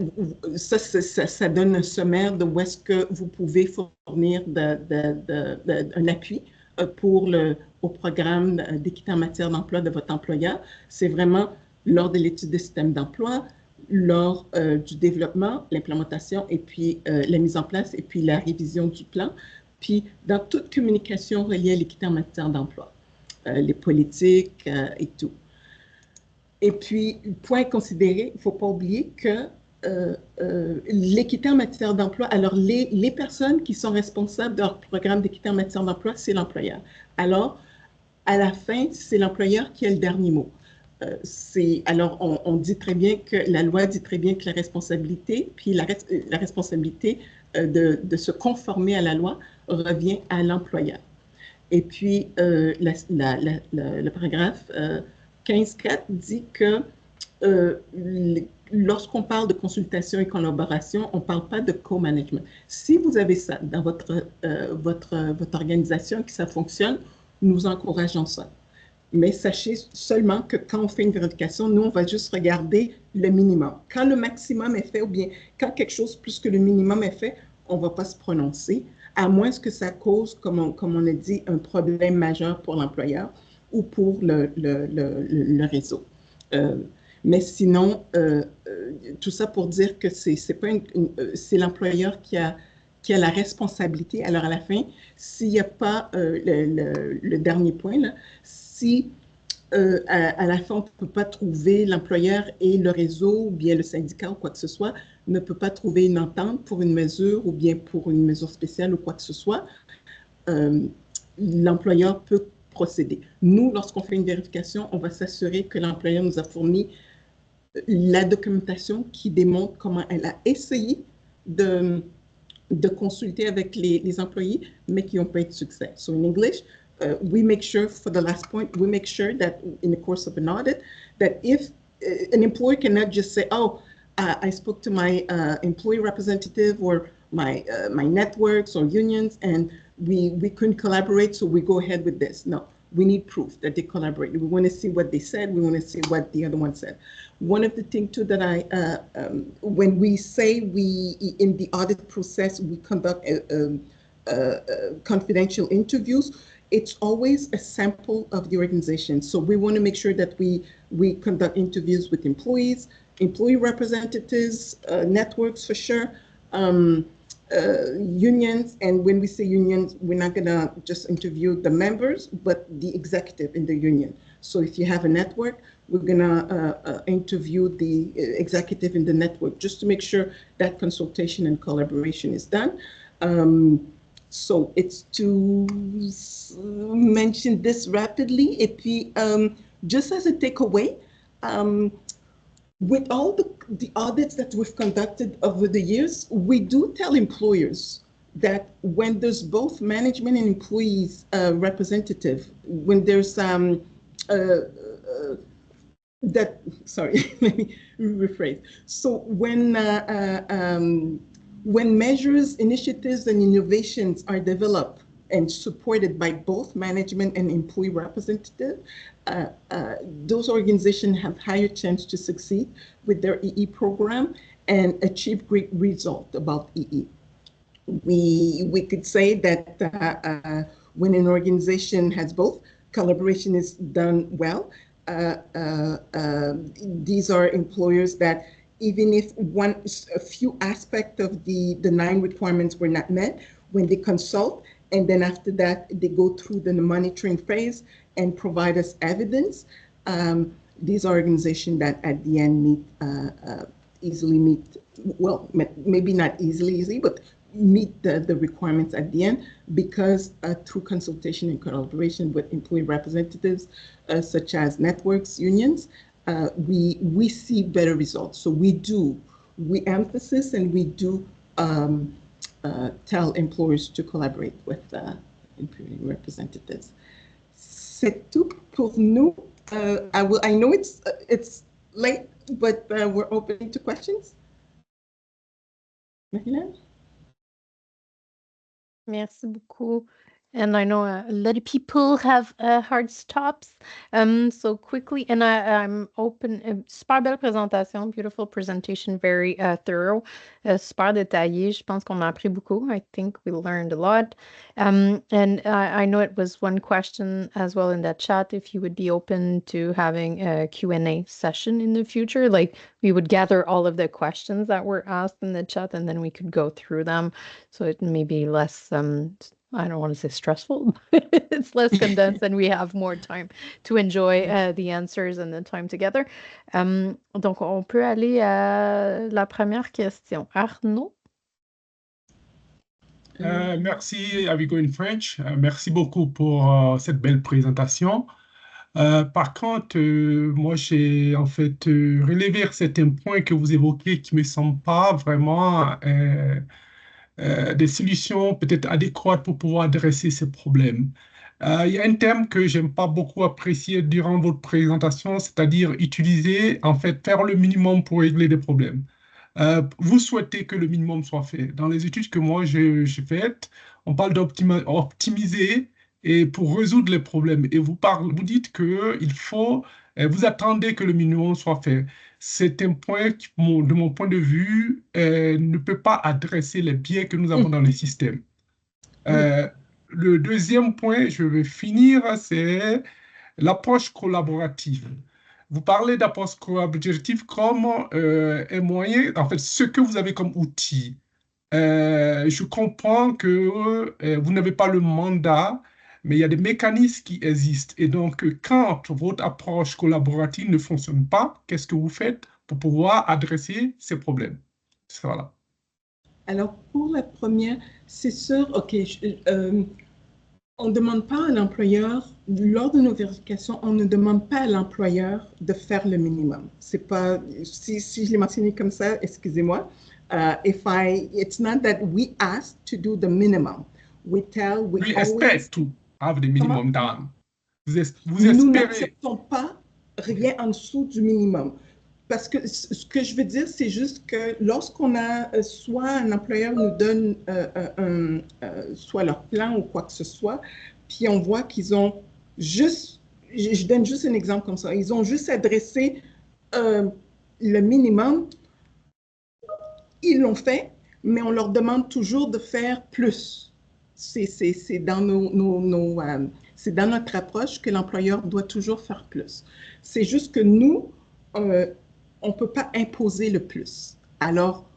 C: ça donne un sommaire de où est-ce que vous pouvez fournir un appui au programme d'équité en matière d'emploi de votre employeur. C'est vraiment lors de l'étude des systèmes d'emploi, lors du développement, l'implémentation et puis la mise en place et puis la révision du plan, puis dans toute communication reliée à l'équité en matière d'emploi, les politiques et tout. Et puis, point considéré, il ne faut pas oublier que l'équité en matière d'emploi, alors les personnes qui sont responsables de leur programme d'équité en matière d'emploi, c'est l'employeur. Alors, à la fin, c'est l'employeur qui a le dernier mot. Alors, on dit très bien que la loi dit très bien que la responsabilité, puis la responsabilité de se conformer à la loi revient à l'employeur. Et puis, le paragraphe 15.4 dit que lorsqu'on parle de consultation et collaboration, on ne parle pas de co-management. Si vous avez ça dans votre organisation, que ça fonctionne, nous encourageons ça. Mais sachez seulement que quand on fait une vérification, nous, on va juste regarder le minimum. Quand le maximum est fait, ou bien quand quelque chose plus que le minimum est fait, on ne va pas se prononcer, à moins que ça cause, comme on a dit, un problème majeur pour l'employeur ou pour le réseau. Mais sinon, tout ça pour dire que c'est l'employeur qui a la responsabilité. Alors, à la fin, s'il n'y a pas le dernier point, là, si à la fin, on ne peut pas trouver l'employeur et le réseau ou bien le syndicat ou quoi que ce soit, ne peut pas trouver une entente pour une mesure ou bien pour une mesure spéciale ou quoi que ce soit, l'employeur peut procéder. Nous, lorsqu'on fait une vérification, on va s'assurer que l'employeur nous a fourni la documentation qui démontre comment elle a essayé de consulter avec les employés, mais qui n'ont pas eu de succès. So in English, we make sure, for the last point, we make sure that in the course of an audit, that if an employee cannot just say, oh, I spoke to my employee representative or my networks or unions, and we couldn't collaborate, so we go ahead with this. No, we need proof that they collaborated. We want to see what they said. We want to see what the other one said. One of the things too that when we say in the audit process, we conduct confidential interviews, it's always a sample of the organization. So we want to make sure that we conduct interviews with employees, employee representatives, networks for sure, unions. And when we say unions, we're not going to just interview the members, but the executive in the union. So if you have a network, we're going to interview the executive in the network just to make sure that consultation and collaboration is done. So it's to mention this rapidly. Et puis, just as a takeaway, with all the audits that we've conducted over the years, we do tell employers that when there's both management and employees representative, when there's sorry, let me rephrase. So when measures, initiatives, and innovations are developed and supported by both management and employee representative, those organizations have higher chance to succeed with their EE program and achieve great result about EE. We could say that when an organization has both, collaboration is done well. These are employers that even if a few aspects of the 9 requirements were not met, when they consult, and then after that, they go through the monitoring phase and provide us evidence. These are organizations that at the end easily meet, well, maybe not easily, but meet the requirements at the end because through consultation and collaboration with employee representatives, such as networks, unions, we see better results. So we emphasize and we do tell employers to collaborate with employee representatives. C'est tout pour nous. I know it's late, but we're open to questions. Marilyn?
A: Merci beaucoup. And I know a lot of people have hard stops. So quickly, and I'm open. Super belle présentation, beautiful presentation, very thorough, super détaillé. Je pense qu'on a appris beaucoup. I think we learned a lot. And I know it was one question as well in that chat, if you would be open to having a Q&A session in the future. Like we would gather all of the questions that were asked in the chat and then we could go through them. So it may be less I don't want to say stressful, but it's less condensed and we have more time to enjoy the answers and the time together. Donc, on peut aller à la première question. Arnaud?
H: Merci, I will go in French. Merci beaucoup pour cette belle présentation. Par contre, moi, j'ai en fait relevé certains points que vous évoquez qui ne me semblent pas vraiment des solutions peut-être adéquates pour pouvoir adresser ces problèmes. Il y a un terme que j'aime pas beaucoup apprécier durant votre présentation, c'est-à-dire utiliser, en fait, faire le minimum pour régler des problèmes. Vous souhaitez que le minimum soit fait. Dans les études que moi j'ai faites, on parle d'optimiser et pour résoudre les problèmes. Et vous dites que il faut, vous attendez que le minimum soit fait. C'est un point qui, de mon point de vue, ne peut pas adresser les biais que nous avons dans les systèmes. Le deuxième point, je vais finir, c'est l'approche collaborative. Vous parlez d'approche collaborative comme un moyen, en fait, ce que vous avez comme outil. Je comprends que vous n'avez pas le mandat, mais il y a des mécanismes qui existent. Et donc, quand votre approche collaborative ne fonctionne pas, qu'est-ce que vous faites pour pouvoir adresser ces problèmes? Voilà.
C: Alors, pour la première, c'est sûr, OK, on ne demande pas à l'employeur, lors de nos vérifications, on ne demande pas à l'employeur de faire le minimum. C'est pas, si je l'ai mentionné comme ça, excusez-moi. It's not that we ask to do the minimum. We
H: expect to have the minimum done.
C: Nous n'acceptons pas rien en dessous du minimum. Parce que ce que je veux dire, c'est juste que lorsqu'on a soit un employeur nous donne soit leur plan ou quoi que ce soit, puis on voit qu'ils ont juste, je donne juste un exemple comme ça, ils ont juste adressé le minimum, ils l'ont fait, mais on leur demande toujours de faire plus. C'est dans c'est dans notre approche que l'employeur doit toujours faire plus. C'est juste que nous, on ne peut pas imposer le plus. Alors,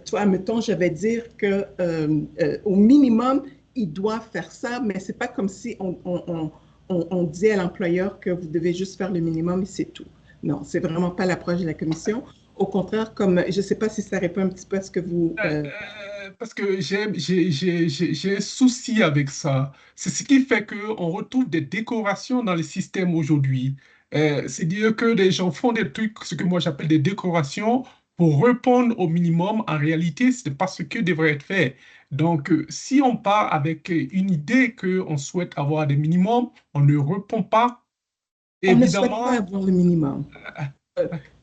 C: toi, admettons, je vais dire qu'au minimum, il doit faire ça, mais ce n'est pas comme si on dit à l'employeur que vous devez juste faire le minimum et c'est tout. Non, ce n'est vraiment pas l'approche de la Commission. Au contraire, comme je ne sais pas si ça répond un petit peu à ce que vous...
H: Parce que j'ai un souci avec ça. C'est ce qui fait qu'on retrouve des décorations dans les systèmes aujourd'hui. C'est-à-dire que les gens font des trucs, ce que moi j'appelle des décorations, pour répondre au minimum. En réalité, ce n'est pas ce qui devrait être fait. Donc, si on part avec une idée qu'on souhaite avoir des minimums, on ne répond pas.
C: On ne souhaite pas avoir le minimum.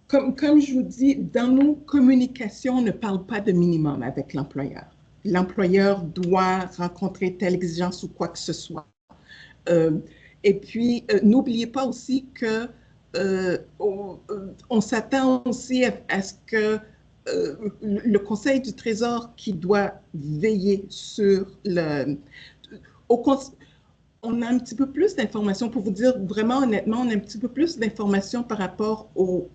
C: Comme je vous dis, dans nos communications, on ne parle pas de minimum avec l'employeur. L'employeur doit rencontrer telle exigence ou quoi que ce soit. Et puis, n'oubliez pas aussi que on s'attend aussi à ce que le Conseil du Trésor qui doit veiller sur on a un petit peu plus d'informations, pour vous dire vraiment honnêtement, on a un petit peu plus d'informations par rapport au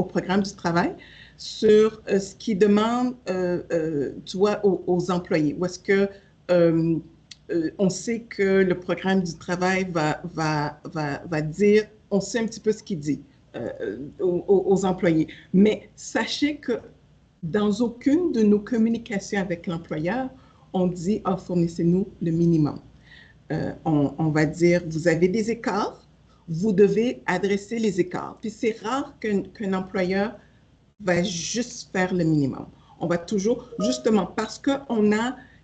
C: programme du travail sur ce qui demande, tu vois, aux employés. Où est-ce que on sait que le programme du travail va dire, on sait un petit peu ce qu'il dit aux employés. Mais sachez que dans aucune de nos communications avec l'employeur, on dit, fournissez-nous le minimum. On va dire, vous avez des écarts, vous devez adresser les écarts. Puis c'est rare qu'un employeur va juste faire le minimum. On va toujours, justement parce que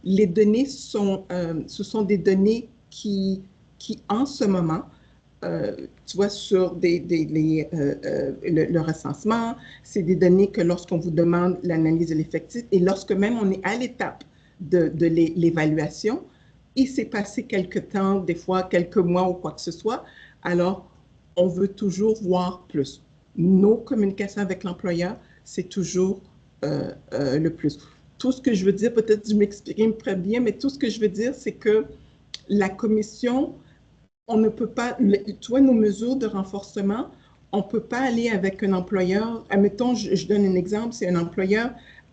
C: les données ce sont des données qui en ce moment, tu vois, sur le recensement, c'est des données que lorsqu'on vous demande l'analyse de l'effectif et lorsque même on est à l'étape de l'évaluation, il s'est passé quelques temps, des fois quelques mois ou quoi que ce soit, alors on veut toujours voir plus. Nos communications avec l'employeur, c'est toujours le plus. Tout ce que je veux dire, peut-être je m'exprime très bien, mais tout ce que je veux dire, c'est que la commission, on ne peut pas, tu vois, nos mesures de renforcement, on ne peut pas aller avec un employeur. Admettons, je donne un exemple, c'est un employeur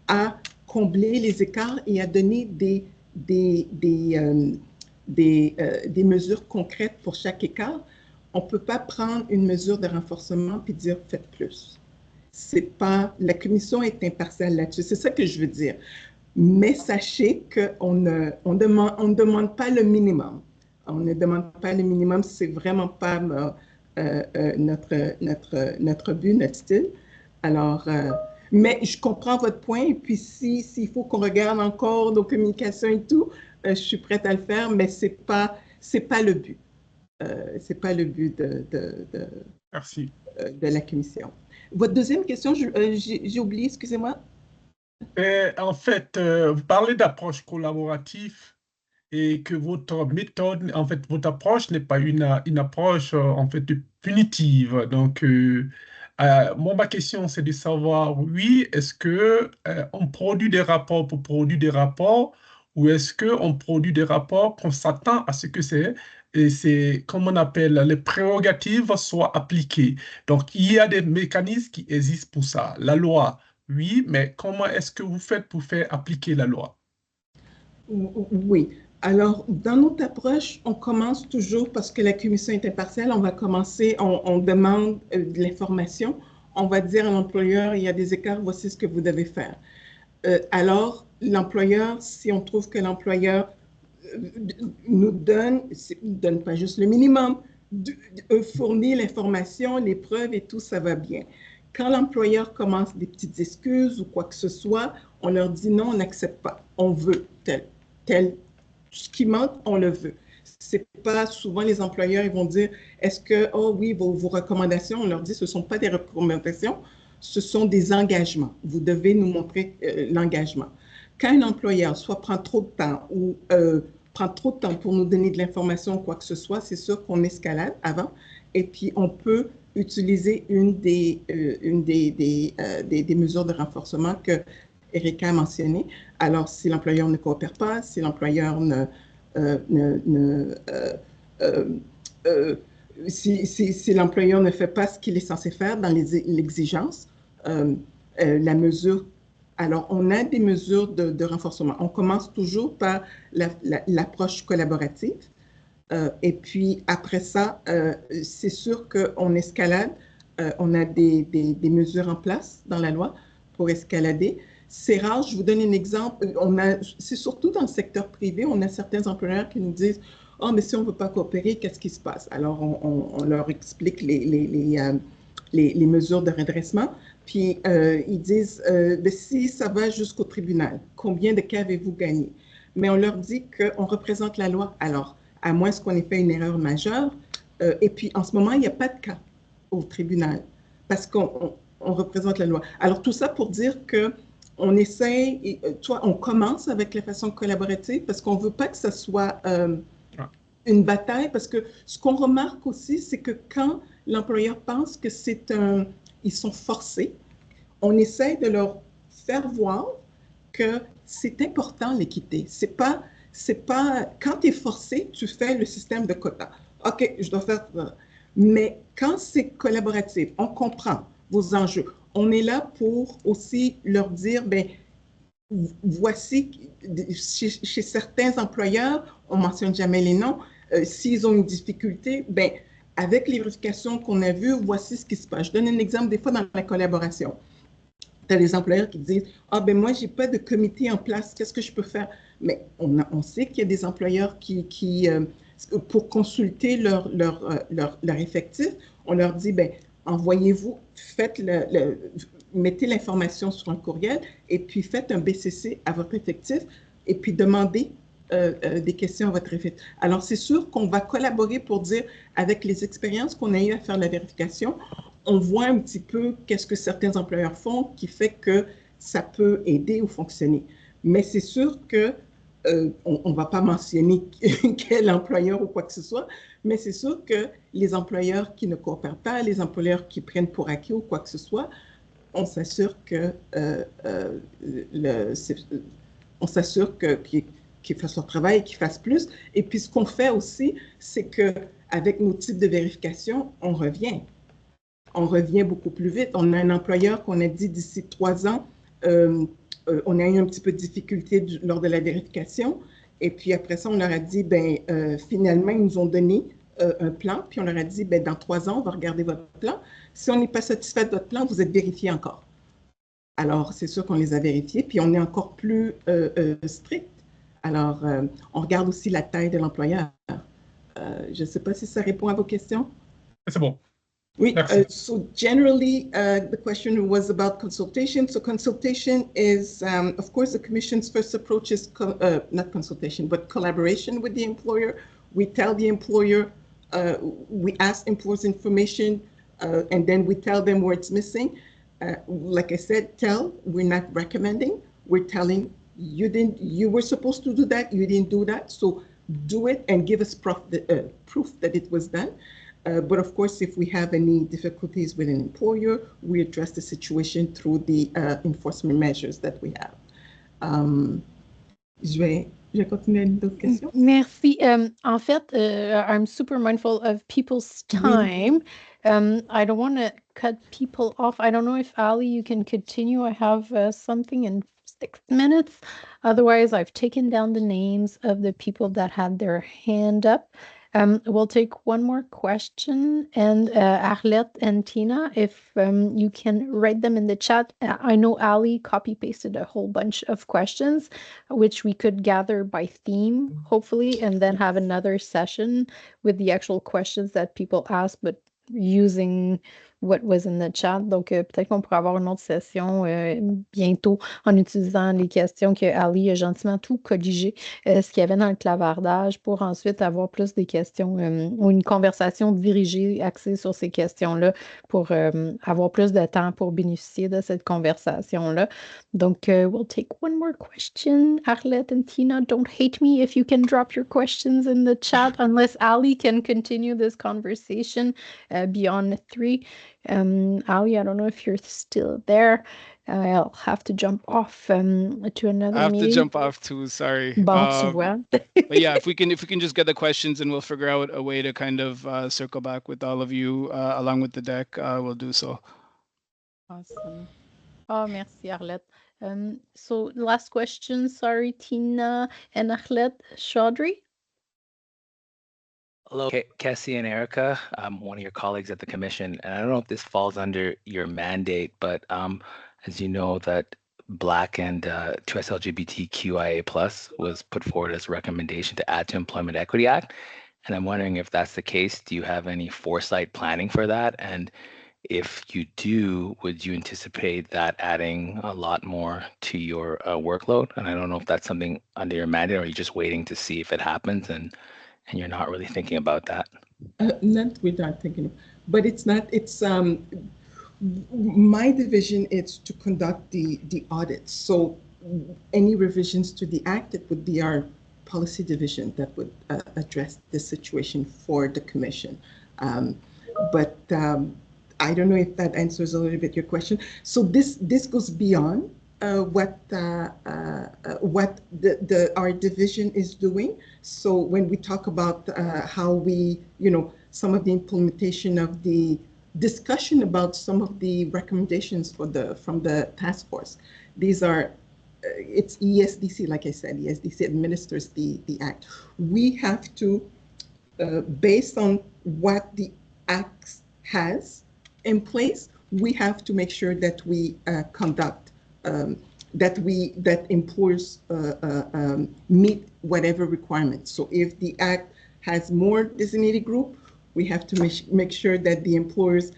C: à combler les écarts et à donner des mesures concrètes pour chaque écart. On ne peut pas prendre une mesure de renforcement puis dire faites plus. C'est pas, la commission est impartiale là-dessus. C'est ça que je veux dire. Mais sachez qu'on ne demande pas le minimum. On ne demande pas le minimum, c'est vraiment pas notre but, notre style. Alors, mais je comprends votre point. Et puis, s'il faut qu'on regarde encore nos communications et tout, je suis prête à le faire, mais c'est pas le but. C'est pas le but
H: Merci.
C: De la commission. Votre deuxième question, j'ai oublié, excusez-moi.
H: En fait, vous parlez d'approche collaborative et que votre méthode, en fait, votre approche n'est pas une approche, en fait, punitive. Donc, moi, ma question, c'est de savoir, oui, est-ce que on produit des rapports pour produire des rapports ou est-ce qu'on produit des rapports qu'on s'attend à ce que c'est, comme on appelle, les prérogatives soient appliquées. Donc, il y a des mécanismes qui existent pour ça. La loi, oui, mais comment est-ce que vous faites pour faire appliquer la loi?
C: Oui. Alors, dans notre approche, on commence toujours, parce que la commission est impartiale, on va commencer, on demande de l'information. On va dire à l'employeur, il y a des écarts, voici ce que vous devez faire. Alors, l'employeur, si on trouve que l'employeur nous donne pas juste le minimum, fournit l'information, les preuves et tout, ça va bien. Quand l'employeur commence des petites excuses ou quoi que ce soit, on leur dit non, on n'accepte pas, on veut tel, ce qui manque, on le veut. C'est pas souvent les employeurs, ils vont dire, est-ce que, oh oui, vos recommandations, on leur dit, ce ne sont pas des recommandations, ce sont des engagements. Vous devez nous montrer l'engagement. Quand un employeur soit prend trop de temps ou prend trop de temps pour nous donner de l'information ou quoi que ce soit, c'est sûr qu'on escalade avant et puis on peut utiliser une des mesures de renforcement que Erika a mentionné. Alors, si l'employeur ne coopère pas, si l'employeur si l'employeur ne fait pas ce qu'il est censé faire dans l'exigence, la mesure. Alors, on a des mesures de renforcement. On commence toujours par l'approche collaborative. Et puis, après ça, c'est sûr qu'on escalade. On a des mesures en place dans la loi pour escalader. C'est rare, je vous donne un exemple. C'est surtout dans le secteur privé, on a certains employeurs qui nous disent « Oh, mais si on ne veut pas coopérer, qu'est-ce qui se passe? » Alors, on leur explique les mesures de redressement. Puis, ils disent « Si ça va jusqu'au tribunal, combien de cas avez-vous gagné? » Mais on leur dit qu'on représente la loi. Alors, à moins qu'on ait fait une erreur majeure. Et puis, en ce moment, il n'y a pas de cas au tribunal parce qu'on représente la loi. Alors, tout ça pour dire qu'on essaye, on commence avec la façon collaborative parce qu'on ne veut pas que ce soit une bataille parce que ce qu'on remarque aussi, c'est que quand l'employeur pense que ils sont forcés, on essaie de leur faire voir que c'est important l'équité. C'est pas quand tu es forcé, tu fais le système de quotas. OK, je dois faire ça. Mais quand c'est collaboratif, on comprend vos enjeux. On est là pour aussi leur dire, ben voici, chez certains employeurs, on ne mentionne jamais les noms, s'ils ont une difficulté, ben avec les vérifications qu'on a vues, voici ce qui se passe. Je donne un exemple, des fois dans la collaboration. Tu as des employeurs qui disent « Ah, ben moi, je n'ai pas de comité en place, qu'est-ce que je peux faire? » Mais on sait qu'il y a des employeurs qui pour consulter leur effectif, on leur dit, ben, envoyez-vous, mettez l'information sur un courriel et puis faites un BCC à votre effectif et puis demandez des questions à votre effectif. Alors, c'est sûr qu'on va collaborer pour dire, avec les expériences qu'on a eues à faire la vérification, on voit un petit peu qu'est-ce que certains employeurs font qui fait que ça peut aider ou fonctionner. Mais c'est sûr que on ne va pas mentionner quel employeur ou quoi que ce soit, mais c'est sûr que les employeurs qui ne coopèrent pas, les employeurs qui prennent pour acquis ou quoi que ce soit, on s'assure que qu'ils fassent leur travail et qu'ils fassent plus. Et puis, ce qu'on fait aussi, c'est qu'avec nos types de vérification, on revient beaucoup plus vite. On a un employeur qu'on a dit d'ici 3 ans, on a eu un petit peu de difficulté lors de la vérification. Et puis après ça, on leur a dit, finalement, ils nous ont donné un plan. Puis on leur a dit, dans 3 ans, on va regarder votre plan. Si on n'est pas satisfait de votre plan, vous êtes vérifié encore. Alors, c'est sûr qu'on les a vérifiés. Puis on est encore plus strict. Alors, on regarde aussi la taille de l'employeur. Je ne sais pas si ça répond à vos questions.
H: C'est bon.
C: Oui, so generally, the question was about consultation. So consultation is, of course, the Commission's first approach is not consultation, but collaboration with the employer. We tell the employer, we ask employers information, and then we tell them where it's missing. Like I said, we're not recommending. We're telling you were supposed to do that, you didn't do that, so do it and give us proof that it was done. But of course, if we have any difficulties with an employer, we address the situation through the enforcement measures that we have. Je vais continuer d'autres questions.
A: Merci. En fait, I'm super mindful of people's time. I don't want to cut people off. I don't know if Ali, you can continue. I have something in 6 minutes. Otherwise, I've taken down the names of the people that had their hand up. We'll take one more question, and Arlette and Tina, if you can write them in the chat. I know Ali copy-pasted a whole bunch of questions, which we could gather by theme, hopefully, and then have another session with the actual questions that people ask, but using what was in the chat. Donc, peut-être qu'on pourrait avoir une autre session bientôt en utilisant les questions que Ali a gentiment tout corrigé, ce qu'il y avait dans le clavardage, pour ensuite avoir plus des questions ou une conversation dirigée, axée sur ces questions-là, pour avoir plus de temps pour bénéficier de cette conversation-là. Donc, we'll take one more question. Arlette and Tina, don't hate me if you can drop your questions in the chat, unless Ali can continue this conversation beyond 3. Ali, I don't know if you're still there. I'll have to jump off to another
B: I have
A: meeting.
B: to jump off too, sorry.
A: Bon, tu vois.
B: But yeah, if we can just get the questions and we'll figure out a way to kind of circle back with all of you along with the deck, we'll do so.
A: Awesome. Oh, merci, Arlette. So last question, sorry, Tina and Arlette. Chaudhry?
I: Hello, Cassie and Erica. I'm one of your colleagues at the Commission, and I don't know if this falls under your mandate, but as you know, that Black and 2S LGBTQIA+ was put forward as a recommendation to add to Employment Equity Act. And I'm wondering if that's the case, do you have any foresight planning for that? And if you do, would you anticipate that adding a lot more to your workload? And I don't know if that's something under your mandate, or are you just waiting to see if it happens and you're not really thinking about that?
C: Not we're not thinking, but it's not. It's my division is to conduct the audits. So any revisions to the act, it would be our policy division that would address this situation for the Commission. But I don't know if that answers a little bit your question. So this goes beyond what our division is doing. So when we talk about how we, some of the implementation of the discussion about some of the recommendations from the task force, these are, it's ESDC, like I said, ESDC administers the act. We have to, based on what the act has in place, we have to make sure that we conduct that employers meet whatever requirements. So if the act has more designated group, we have to make sure that the employers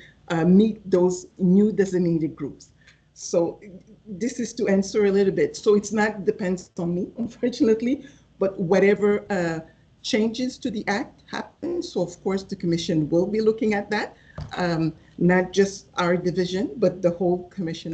C: meet those new designated groups. So this is to answer a little bit. So it's not depends on me, unfortunately, but whatever changes to the act happen. So of course the commission will be looking at that, not just our division, but the whole commission